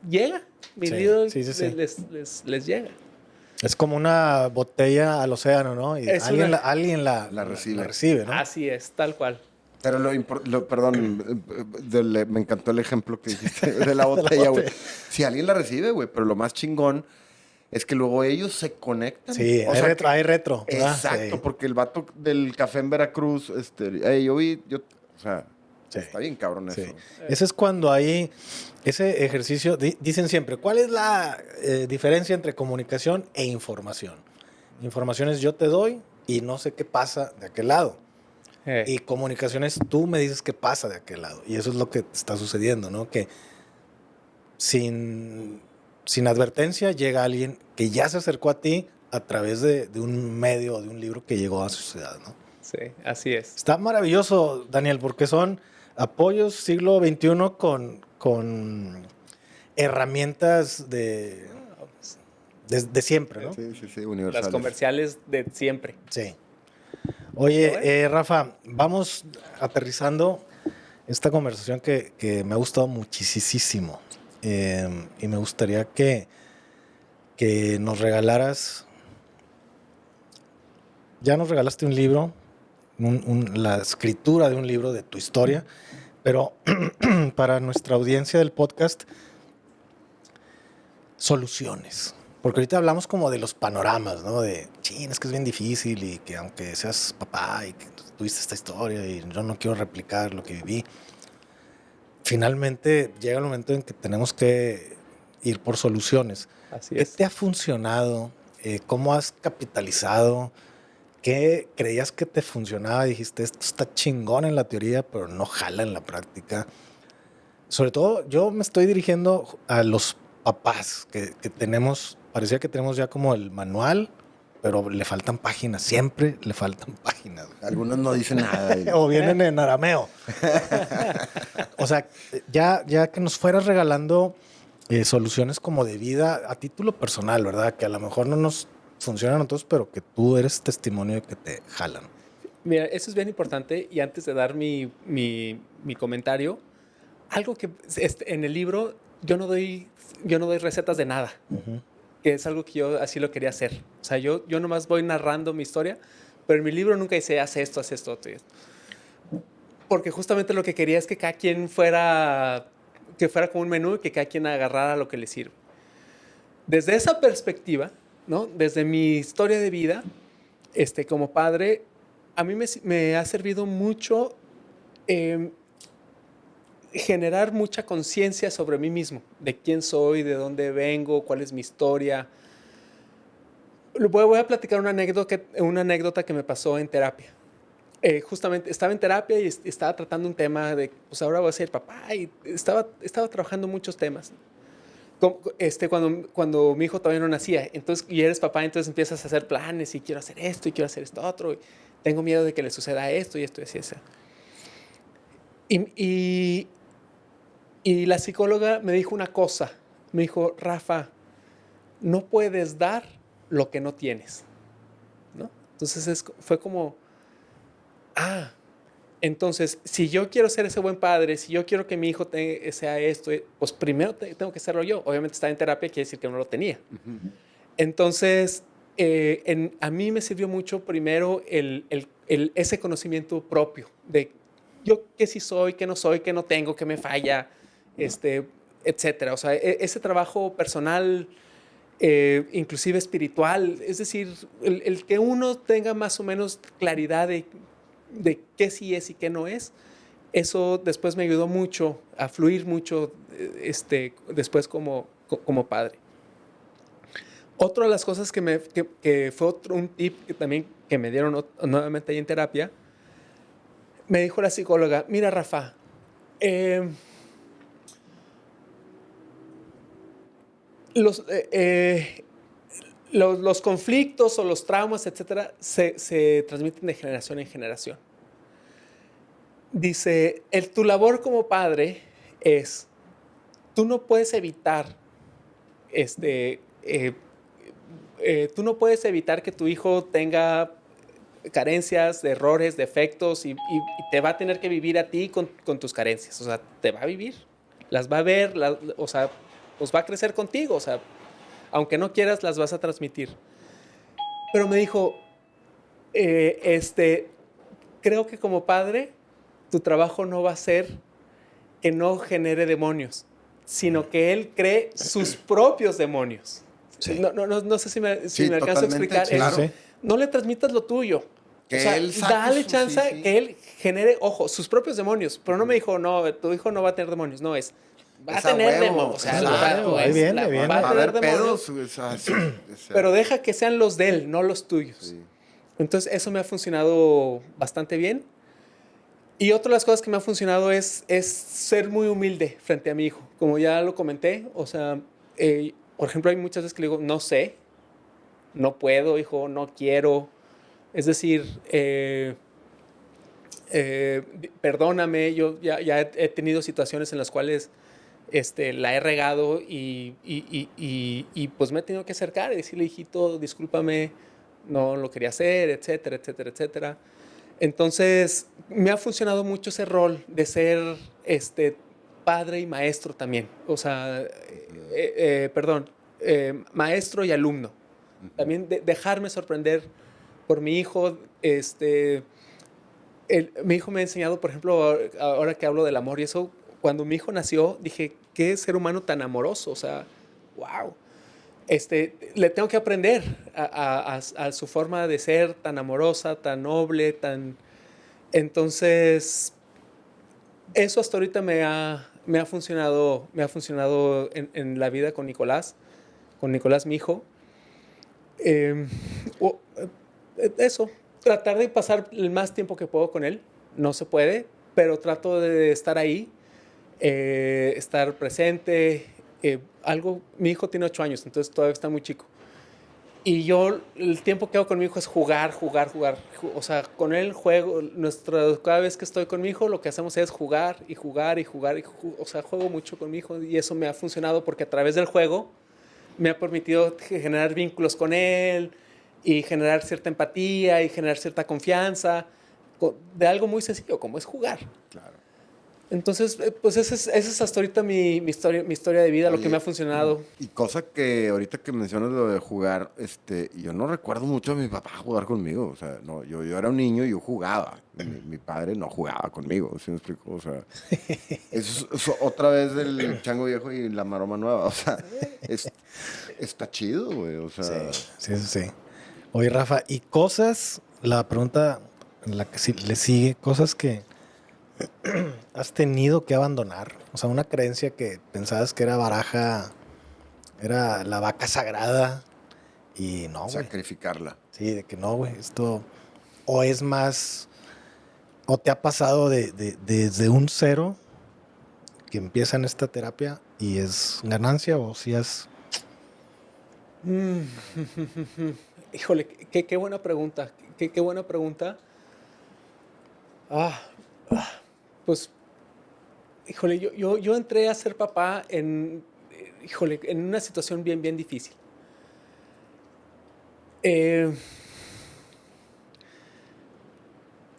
S1: llega. Mi libro les llega.
S3: Es como una botella al océano, ¿no? Y alguien la recibe, ¿no?
S1: Así es, tal cual.
S2: Pero perdón, me encantó el ejemplo que dijiste de la botella, güey. Si alguien la recibe, güey, pero lo más chingón es que luego ellos se conectan.
S3: Sí, hay retro.
S2: Exacto, sí. Porque el vato del café en Veracruz, o sea,
S3: Sí.
S2: Está bien cabrón eso.
S3: Sí. Ese es cuando hay ese ejercicio, dicen siempre, ¿cuál es la diferencia entre comunicación e información? Información es yo te doy y no sé qué pasa de aquel lado. Y comunicación es tú me dices qué pasa de aquel lado. Y eso es lo que está sucediendo, ¿no? Que sin advertencia llega alguien que ya se acercó a ti a través de un medio o de un libro que llegó a su ciudad, ¿no?
S1: Sí, así es.
S3: Está maravilloso, Daniel, porque son apoyos siglo XXI con herramientas de siempre, ¿no?
S2: Sí,
S1: Las
S2: universales.
S1: comerciales de siempre.
S3: Sí. Oye, Rafa, vamos aterrizando esta conversación que me ha gustado muchísimo. Y me gustaría que nos regalaras. Ya nos regalaste un libro, la escritura de un libro de tu historia, pero para nuestra audiencia del podcast, soluciones. Porque ahorita hablamos como de los panoramas, ¿no? De, es que es bien difícil y que aunque seas papá y que tuviste esta historia y yo no quiero replicar lo que viví, finalmente llega el momento en que tenemos que ir por soluciones.
S1: Así
S3: ¿Qué
S1: es.
S3: te ha funcionado? ¿Cómo has capitalizado? ¿Qué creías que te funcionaba? Dijiste, esto está chingón en la teoría, pero no jala en la práctica. Sobre todo, yo me estoy dirigiendo a los papás que tenemos, parecía que tenemos ya como el manual, pero le faltan páginas, siempre le faltan páginas.
S2: Algunos no dicen nada.
S3: O vienen en arameo. O sea, ya que nos fueras regalando soluciones como de vida a título personal, ¿verdad? Que a lo mejor no nos funcionan a todos, pero que tú eres testimonio de que te jalan.
S1: Mira, eso es bien importante. Y antes de dar mi comentario, algo que en el libro yo no doy recetas de nada.
S3: Uh-huh.
S1: Que es algo que yo así lo quería hacer. O sea, yo nomás voy narrando mi historia, pero en mi libro nunca dice, haz esto, otro y esto. Porque justamente lo que quería es que cada quien fuera como un menú y que cada quien agarrara lo que le sirve. Desde esa perspectiva, ¿no? Desde mi historia de vida, como padre, a mí me ha servido mucho generar mucha conciencia sobre mí mismo, de quién soy, de dónde vengo, cuál es mi historia. Voy a platicar una anécdota que me pasó en terapia. Justamente estaba en terapia y estaba tratando un tema de, pues ahora voy a ser papá, y estaba trabajando muchos temas. Cuando mi hijo todavía no nacía, entonces, y eres papá, entonces empiezas a hacer planes y quiero hacer esto y quiero hacer esto otro, y tengo miedo de que le suceda esto y esto y así. Y la psicóloga me dijo una cosa, me dijo, Rafa, no puedes dar lo que no tienes, ¿no? Entonces fue como, entonces si yo quiero ser ese buen padre, si yo quiero que mi hijo sea esto, pues primero tengo que serlo yo. Obviamente estar en terapia quiere decir que no lo tenía. Uh-huh. Entonces, a mí me sirvió mucho primero ese conocimiento propio de yo qué sí soy, qué no soy, qué no tengo, qué me falla, etcétera. O sea, ese trabajo personal, inclusive espiritual, es decir, el que uno tenga más o menos claridad de qué sí es y qué no es, eso después me ayudó mucho a fluir mucho después como padre. Otra de las cosas que fue un tip que también que me dieron nuevamente ahí en terapia, me dijo la psicóloga, mira Rafa, los conflictos o los traumas, etcétera, se transmiten de generación en generación. Dice, tu labor como padre es, tú no puedes evitar, tú no puedes evitar que tu hijo tenga carencias, errores, defectos y te va a tener que vivir a ti con tus carencias. O sea, te va a vivir, las va a ver, o sea, pues va a crecer contigo. O sea, aunque no quieras, las vas a transmitir. Pero me dijo, creo que como padre, tu trabajo no va a ser que no genere demonios, sino que él cree sus propios demonios. Sí. No sé si me alcanzo a explicar.
S2: Claro.
S1: No le transmitas lo tuyo.
S2: Que
S1: o sea,
S2: él saque
S1: dale
S2: su-
S1: chance
S2: sí, sí.
S1: que él genere, ojo, sus propios demonios. Pero no me dijo, no, tu hijo no va a tener demonios. No, va a
S2: Es a
S1: tener
S2: huevo,
S1: demonios. O sea, el
S2: exacto.
S1: vato
S3: Ahí viene, viene.
S1: va
S2: Va
S1: a
S2: a
S1: tener
S2: haber
S1: demonios.
S2: pedos. O sea, sí, o sea,
S1: Pero deja que sean los de él, no los tuyos.
S2: sí.
S1: Entonces, eso me ha funcionado bastante bien. Y otra de las cosas que me ha funcionado es ser muy humilde frente a mi hijo. Como ya lo comenté, o sea, por ejemplo, hay muchas veces que le digo, no sé, no puedo, hijo, no quiero. Es decir, perdóname, yo ya he tenido situaciones en las cuales la he regado y pues me he tenido que acercar y decirle, hijito, discúlpame, no lo quería hacer, etcétera, etcétera, etcétera. Entonces, me ha funcionado mucho ese rol de ser padre y maestro también. O sea, perdón, maestro y alumno. También dejarme sorprender por mi hijo. Mi hijo me ha enseñado, por ejemplo, ahora que hablo del amor y eso, cuando mi hijo nació, dije, qué ser humano tan amoroso. O sea, wow. Le tengo que aprender a su forma de ser tan amorosa, tan noble, tan... Entonces, eso hasta ahorita me ha funcionado en la vida con Nicolás mi hijo. Eh, o- Eso, tratar de pasar el más tiempo que puedo con él. No se puede, pero trato de estar ahí, estar presente. Mi hijo tiene 8 años, entonces todavía está muy chico. Y yo, el tiempo que hago con mi hijo es jugar, jugar, jugar. O sea, con él juego, cada vez que estoy con mi hijo, lo que hacemos es jugar y jugar y jugar. O sea, juego mucho con mi hijo y eso me ha funcionado porque a través del juego me ha permitido generar vínculos con él y generar cierta empatía y generar cierta confianza de algo muy sencillo como es jugar.
S2: Claro.
S1: Entonces, pues esa es hasta ahorita mi historia de vida, lo que
S2: Oye,
S1: me ha funcionado.
S2: Y cosa que ahorita que mencionas lo de jugar, yo no recuerdo mucho a mi papá jugar conmigo. O sea, no, yo era un niño y yo jugaba. Mi padre no jugaba conmigo, ¿sí me explico? O sea, es otra vez el chango viejo y la maroma nueva. O sea, está chido, güey. O sea,
S3: Sí. Oye, Rafa, ¿y cosas, la pregunta en la que le sigue, cosas que has tenido que abandonar? O sea, una creencia que pensabas que era baraja, era la vaca sagrada y no, güey.
S2: sacrificarla.
S3: Sí, de que no, güey, esto o es más, o te ha pasado desde un cero que empieza en esta terapia y es ganancia o si es...
S1: Híjole, qué buena pregunta. Qué buena pregunta. Ah, pues, híjole, yo entré a ser papá en una situación bien, bien difícil. Eh,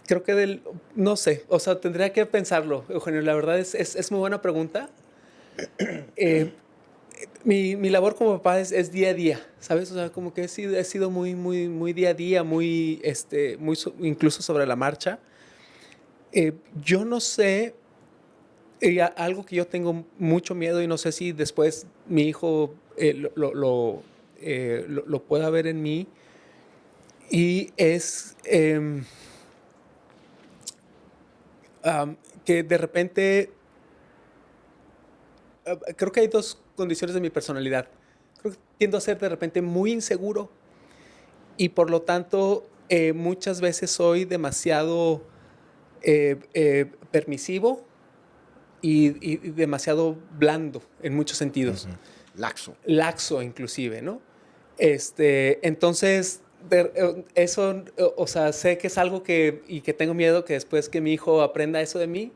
S1: Creo que no sé, o sea, tendría que pensarlo, Eugenio. La verdad es muy buena pregunta. Eh, mi labor como papá es día a día, ¿sabes? O sea, como que he sido muy, muy, muy día a día, muy, incluso sobre la marcha. Yo no sé, algo que yo tengo mucho miedo y no sé si después mi hijo lo pueda ver en mí, y es que de repente, creo que hay dos condiciones de mi personalidad. Creo que tiendo a ser de repente muy inseguro y por lo tanto muchas veces soy demasiado permisivo y demasiado blando en muchos sentidos.
S2: Laxo.
S1: Laxo inclusive, ¿no? Entonces, eso, o sea, sé que es algo que tengo miedo que después que mi hijo aprenda eso de mí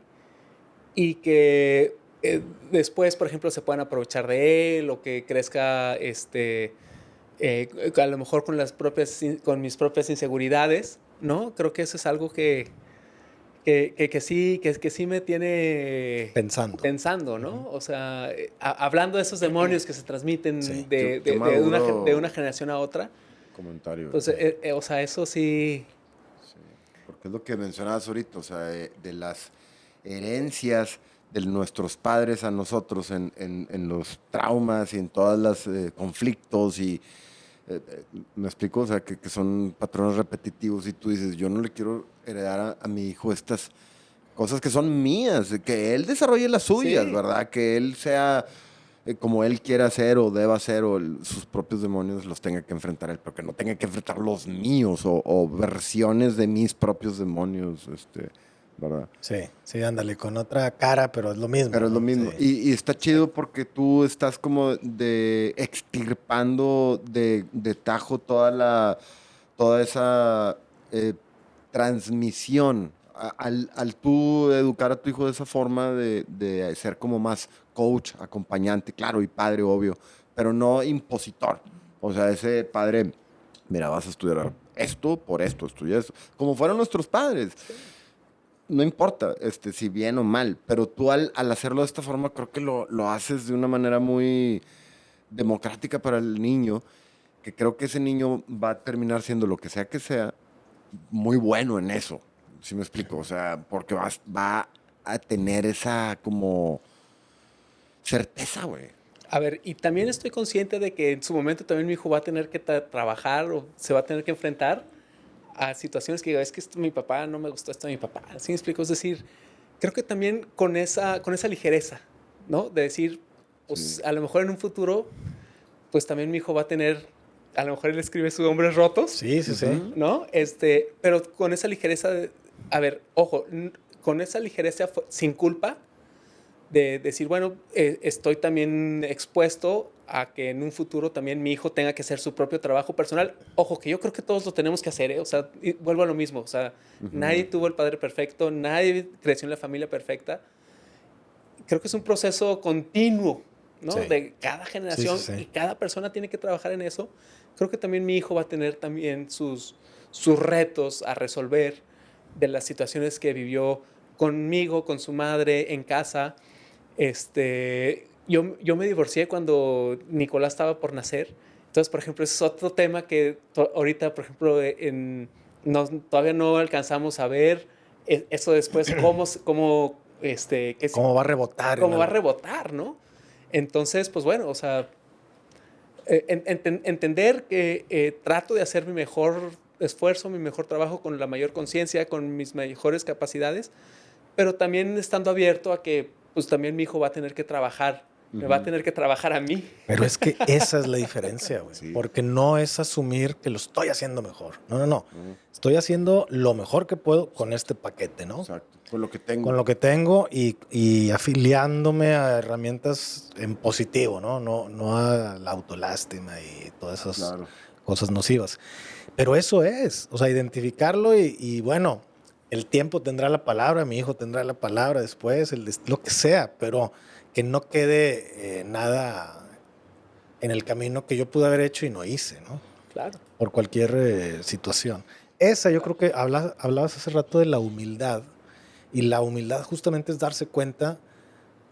S1: y que después, por ejemplo, se puedan aprovechar de él o que crezca, a lo mejor con mis propias inseguridades, ¿no? Creo que eso es algo que sí me tiene pensando, ¿no? O sea, hablando de esos demonios que se transmiten
S3: Sí.
S2: Qué maduro
S1: de una generación a otra,
S2: comentario.
S1: pues, o sea, eso sí.
S2: Sí, porque es lo que mencionabas ahorita, o sea, de las herencias de nuestros padres a nosotros en los traumas y en todos los conflictos y Me explico, o sea, que son patrones repetitivos y tú dices, yo no le quiero heredar a mi hijo estas cosas que son mías, que él desarrolle las suyas,
S1: Sí.
S2: ¿verdad? Que él sea como él quiera ser o deba ser o sus propios demonios los tenga que enfrentar él, pero que no tenga que enfrentar los míos o versiones de mis propios demonios, ¿verdad?
S3: Sí, ándale, con otra cara, pero es lo mismo.
S2: Pero es lo
S3: ¿no?
S2: mismo.
S3: Sí.
S2: Y está chido porque tú estás como de extirpando de tajo toda esa transmisión. Al tú educar a tu hijo de esa forma de ser como más coach, acompañante, claro, y padre, obvio, pero no impositor. O sea, ese padre, mira, vas a estudiar esto por esto, estudia esto. Como fueron nuestros padres. No importa si bien o mal, pero tú al hacerlo de esta forma creo que lo haces de una manera muy democrática para el niño, que creo que ese niño va a terminar siendo lo que sea, muy bueno en eso. ¿Sí me explico? O sea, porque va a tener esa como certeza, güey.
S1: A ver, y también estoy consciente de que en su momento también mi hijo va a tener que trabajar o se va a tener que enfrentar a situaciones que diga, es que esto mi papá, no me gustó esto de mi papá. ¿Sí me explico? Es decir, creo que también con esa ligereza, ¿no? De decir, pues
S2: Sí.
S1: a lo mejor en un futuro, pues también mi hijo va a tener, a lo mejor él escribe sus hombres rotos,
S3: Sí.
S1: ¿no? Pero con esa ligereza, a ver, ojo, con esa ligereza sin culpa de decir, bueno, estoy también expuesto a que en un futuro también mi hijo tenga que hacer su propio trabajo personal. Ojo, que yo creo que todos lo tenemos que hacer, ¿eh? O sea, y vuelvo a lo mismo, o sea, nadie tuvo el padre perfecto, nadie creció en la familia perfecta. Creo que es un proceso continuo, ¿no?
S3: Sí.
S1: De cada generación
S3: Sí.
S1: y cada persona tiene que trabajar en eso. Creo que también mi hijo va a tener también sus retos a resolver de las situaciones que vivió conmigo, con su madre, en casa. Yo me divorcié cuando Nicolás estaba por nacer. Entonces, por ejemplo, ese es otro tema que ahorita, por ejemplo, todavía no alcanzamos a ver eso después,
S3: ¿Cómo va a rebotar?
S1: cómo va a rebotar, ¿no? Entonces, pues bueno, o sea, entender que trato de hacer mi mejor esfuerzo, mi mejor trabajo con la mayor conciencia, con mis mejores capacidades, pero también estando abierto a que pues también mi hijo va a tener que trabajar, me va a tener que trabajar a mí.
S3: Pero es que esa es la diferencia, güey.
S2: Sí.
S3: Porque no es asumir que lo estoy haciendo mejor. No. Estoy haciendo lo mejor que puedo con este paquete, ¿no?
S2: Exacto. Con lo que tengo.
S3: Con lo que tengo y afiliándome a herramientas en positivo, ¿no? No a la autolástima y todas esas
S2: Claro.
S3: cosas nocivas. Pero eso es, o sea, identificarlo y bueno, el tiempo tendrá la palabra, mi hijo tendrá la palabra después, lo que sea, pero que no quede nada en el camino que yo pude haber hecho y no hice, ¿no?
S1: Claro.
S3: Por cualquier situación. Esa, yo creo que hablabas hace rato de la humildad, y la humildad justamente es darse cuenta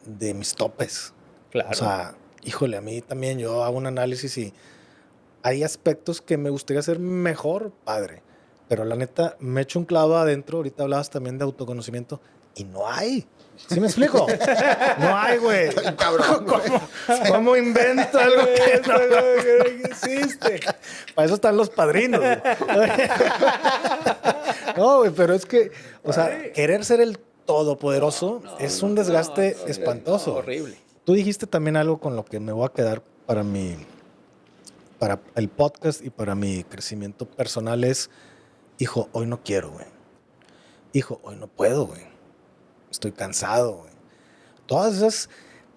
S3: de mis topes.
S1: Claro.
S3: O sea, híjole, a mí también yo hago un análisis y hay aspectos que me gustaría hacer mejor, padre. Pero la neta, me echo un clavo adentro. Ahorita hablabas también de autoconocimiento y no hay. ¿Sí me explico? No hay, güey.
S2: Cabrón.
S3: ¿Cómo invento algo que no existe? Para eso están los padrinos, güey. No, güey, pero es que, o sea, querer ser el todopoderoso es un desgaste espantoso.
S1: Horrible.
S3: Tú dijiste también algo con lo que me voy a quedar para el podcast y para mi crecimiento personal es, hijo, hoy no quiero, güey. Hijo, hoy no puedo, güey. Estoy cansado, güey. Todas esas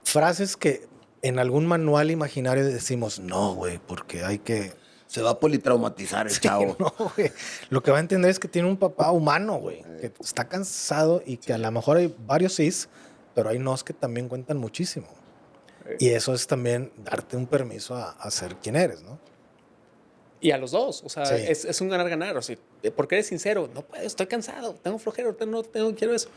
S3: frases que en algún manual imaginario decimos, no, güey, porque hay que...
S2: Se va a politraumatizar el chavo.
S3: No, güey. Lo que va a entender es que tiene un papá humano, güey, que está cansado y que a lo mejor hay varios sís, pero hay nos que también cuentan muchísimo. Y eso es también darte un permiso a ser quien eres, ¿no?
S1: Y a los dos, o sea,
S3: Sí.
S1: es un ganar-ganar. O sea, porque eres sincero, no puedo, estoy cansado, tengo flojera, ahorita no quiero eso.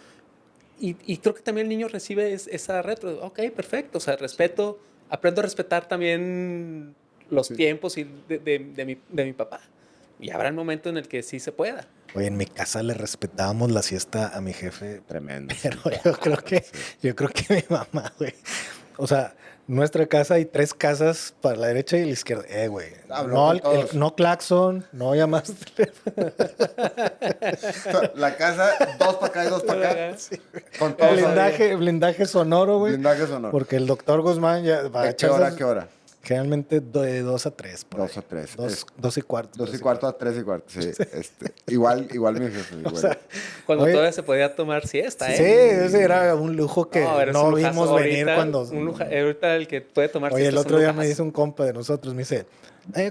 S1: Y creo que también el niño recibe esa retro. Ok, perfecto, o sea, respeto, aprendo a respetar también los tiempos de mi papá. Y habrá el momento en el que sí se pueda.
S3: Oye, en mi casa le respetábamos la siesta a mi jefe,
S2: Tremendo.
S3: pero yo creo que mi mamá, güey, o sea, nuestra casa hay 3 casas para la derecha y la izquierda. Güey.
S2: Habló
S3: No,
S2: con todos.
S3: no claxon, no llamas.
S2: La casa, 2 para acá y 2 para acá. Con todo.
S3: Blindaje sonoro, güey.
S2: Blindaje sonoro.
S3: Porque el doctor Guzmán ya va a
S2: ¿De qué
S3: echar
S2: hora a
S3: esas-
S2: qué hora?
S3: Generalmente de 2 a 3.
S2: 2 a 3.
S3: 2 y cuarto.
S2: 2 y cuarto a 3 y cuarto, sí. Igual mi jefe.
S3: O sea,
S1: Cuando
S3: Oye,
S1: todavía se podía tomar siesta,
S3: sí,
S1: ¿eh?
S3: ese era un lujo que
S1: eres
S3: no
S1: un lujazo.
S3: vimos venir
S1: Ahorita,
S3: cuando...
S1: ahorita el que puede tomar
S3: Oye, el
S1: siesta es un
S3: otro día me
S1: lujazo.
S3: dice un compa de nosotros, me dice,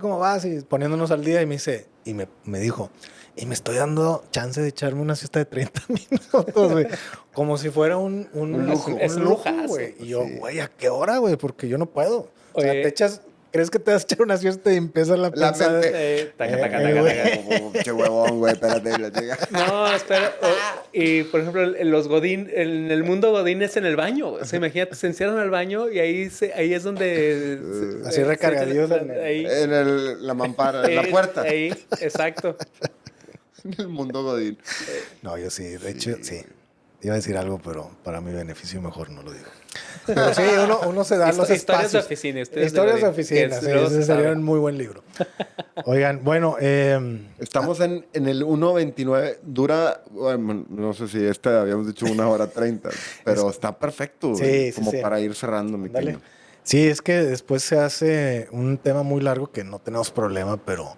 S3: ¿cómo vas? Y poniéndonos al día, y me dice, y me dijo, y me estoy dando chance de echarme una siesta de 30 minutos, güey. Como si fuera un
S2: lujo.
S1: Es un lujazo,
S3: güey. Y yo,
S2: sí.
S3: güey, ¿a qué hora, güey? Porque yo no puedo. O sea,
S1: Oye.
S3: te echas, ¿crees que te vas a echar una siesta y empieza la
S2: La
S3: pensada?
S2: mente.
S3: Güey.
S2: Che huevón, güey, espérate. La chica.
S1: No, espera. Y por ejemplo, en el mundo Godín es en el baño. O sea, imagínate, se encierran al baño y ahí es donde.
S3: Así recargadillos en el-
S1: ahí,
S2: La mampara, la puerta.
S1: Ahí, exacto.
S2: En el mundo Godín.
S3: No, yo sí, de hecho, sí. Iba a decir algo, pero para mi beneficio mejor no lo digo. Pero sí, uno se da los
S1: Historias de
S3: espacios.
S1: oficina.
S3: Historias de oficina, sí, ese sería un muy buen libro. Oigan, bueno,
S2: Estamos en el 1.29. Dura, bueno, no sé si habíamos dicho 1:30, pero está perfecto.
S3: Sí,
S2: güey,
S3: sí,
S2: como
S3: sí.
S2: para ir cerrando, mi
S3: Dale.
S2: querido.
S3: Sí, es que después se hace un tema muy largo que no tenemos problema, pero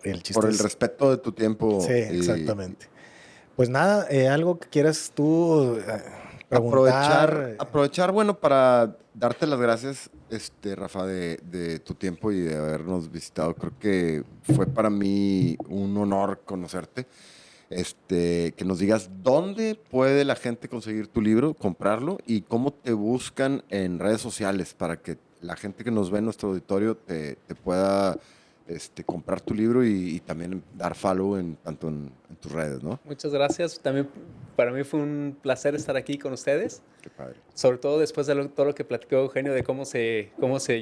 S3: el chiste
S2: Por el
S3: es...
S2: respeto de tu tiempo.
S3: Sí,
S2: y
S3: exactamente. Pues nada, algo que quieras tú preguntar.
S2: Aprovechar, bueno, para darte las gracias, Rafa, de tu tiempo y de habernos visitado. Creo que fue para mí un honor conocerte. Que nos digas dónde puede la gente conseguir tu libro, comprarlo y cómo te buscan en redes sociales para que la gente que nos ve en nuestro auditorio te pueda comprar tu libro y también dar follow tanto en tus redes, ¿no?
S1: Muchas gracias. También para mí fue un placer estar aquí con ustedes.
S2: Qué padre.
S1: Sobre todo después de todo lo que platicó Eugenio de cómo se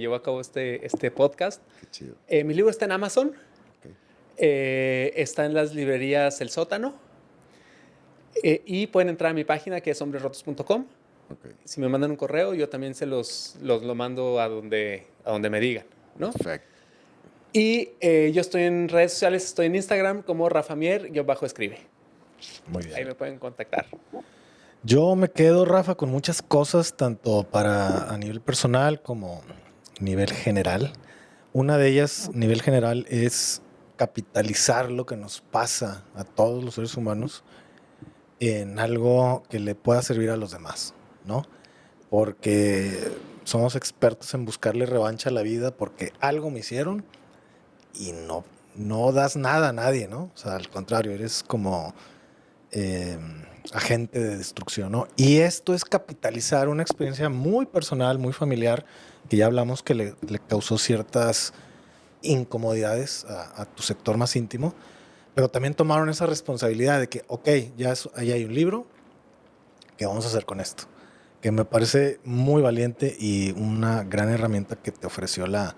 S1: llevó a cabo este podcast.
S2: Qué chido.
S1: Mi libro está en Amazon.
S2: Ok.
S1: Está en las librerías El Sótano. Y pueden entrar a mi página que es hombresrotos.com.
S2: Ok.
S1: Si me mandan un correo, yo también se lo mando a donde me digan, ¿no?
S2: Perfecto.
S1: Y yo estoy en redes sociales, estoy en Instagram como rafamier_escribe.
S3: Muy bien.
S1: Ahí me pueden contactar.
S3: Yo me quedo, Rafa, con muchas cosas, tanto para a nivel personal como nivel general. Una de ellas, nivel general, es capitalizar lo que nos pasa a todos los seres humanos en algo que le pueda servir a los demás, ¿no? Porque somos expertos en buscarle revancha a la vida porque algo me hicieron y no das nada a nadie, ¿no? O sea, al contrario, eres como agente de destrucción, ¿no? Y esto es capitalizar una experiencia muy personal, muy familiar, que ya hablamos que le causó ciertas incomodidades a tu sector más íntimo, pero también tomaron esa responsabilidad de que, ok, ahí hay un libro, ¿qué vamos a hacer con esto? Que me parece muy valiente y una gran herramienta que te ofreció la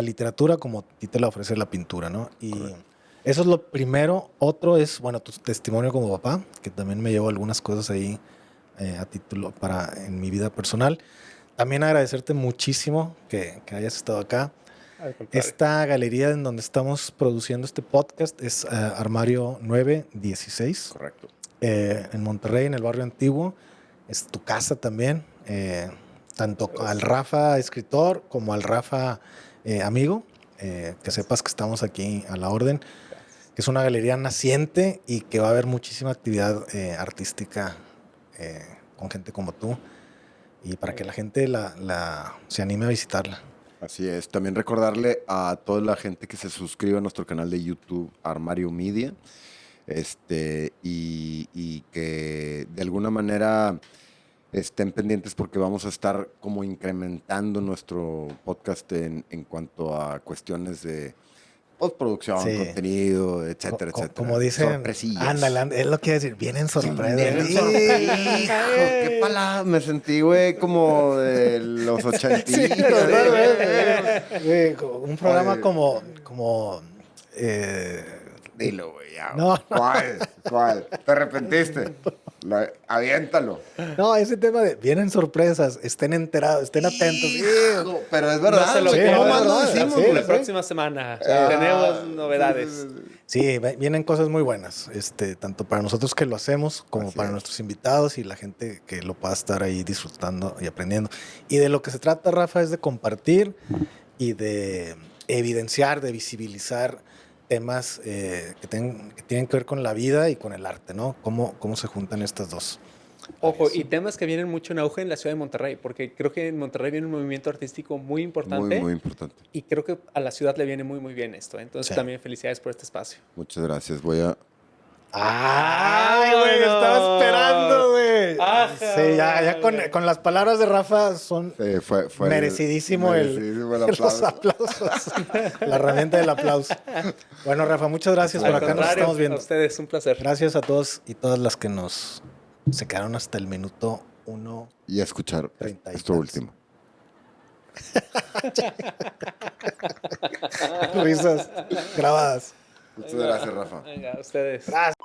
S3: literatura como a ti te la ofrece la pintura, ¿no? Y correcto. Eso es lo primero. Otro es, bueno, tu testimonio como papá, que también me llevó algunas cosas ahí a título en mi vida personal. También agradecerte muchísimo que hayas estado acá. Esta galería en donde estamos produciendo este podcast es Armario 916.
S2: Correcto.
S3: En Monterrey, en el barrio antiguo. Es tu casa también. Tanto al Rafa escritor como al Rafa amigo. Que sepas que estamos aquí a la orden. Que es una galería naciente y que va a haber muchísima actividad artística con gente como tú. Y para que la gente se anime a visitarla.
S2: Así es. También recordarle a toda la gente que se suscribe a nuestro canal de YouTube Armario Media y que de alguna manera estén pendientes porque vamos a estar como incrementando nuestro podcast en cuanto a cuestiones de postproducción, sí, contenido, etcétera, etcétera.
S3: Como dicen,
S2: sorpresillas.
S3: Ándale, es lo que decir, vienen sorpresas.
S2: Sí, hijo, qué palabra. Me sentí, güey, como de los 80. Sí,
S3: un programa como
S2: Dilo, güey, ya.
S3: No, no.
S2: ¿Cuál? ¿Te arrepentiste? Aviéntalo.
S3: No, ese tema de vienen sorpresas, estén enterados, estén atentos.
S2: Hijo, pero es verdad.
S1: No se lo
S3: Sí,
S1: pierdan.
S3: no,
S2: ¿Cómo
S3: no,
S2: lo
S3: no,
S2: decimos,
S3: sí,
S2: güey?
S1: La próxima semana tenemos novedades.
S3: Sí, vienen cosas muy buenas, tanto para nosotros que lo hacemos como
S2: Así
S3: para
S2: es.
S3: nuestros invitados y la gente que lo pueda estar ahí disfrutando y aprendiendo. Y de lo que se trata, Rafa, es de compartir y de evidenciar, de visibilizar temas que tienen que ver con la vida y con el arte, ¿no? Cómo se juntan estas dos.
S1: Ojo, y temas que vienen mucho en auge en la ciudad de Monterrey, porque creo que en Monterrey viene un movimiento artístico muy importante.
S2: Muy, muy importante.
S1: Y creo que a la ciudad le viene muy, muy bien esto. Entonces
S3: Sí.
S1: también felicidades por este espacio.
S2: Muchas gracias. Voy a...
S3: ¡Ay, güey! Estaba esperando, güey.
S1: Ajá,
S3: Sí, ya
S1: güey.
S3: con las palabras de Rafa son
S2: fue
S3: merecidísimo
S2: merecidísimo el
S3: los aplausos. La herramienta del aplauso. Bueno, Rafa, muchas gracias. Por
S1: Al
S3: acá nos
S1: contrario,
S3: estamos viendo.
S1: a ustedes, un placer.
S3: Gracias a todos y todas las que se quedaron hasta el minuto 1.
S2: Y a escuchar
S3: 30 y
S2: esto
S3: tantos.
S2: último.
S3: Risas grabadas.
S2: Muchas gracias, Rafa.
S1: Venga, a ustedes.
S3: Gracias.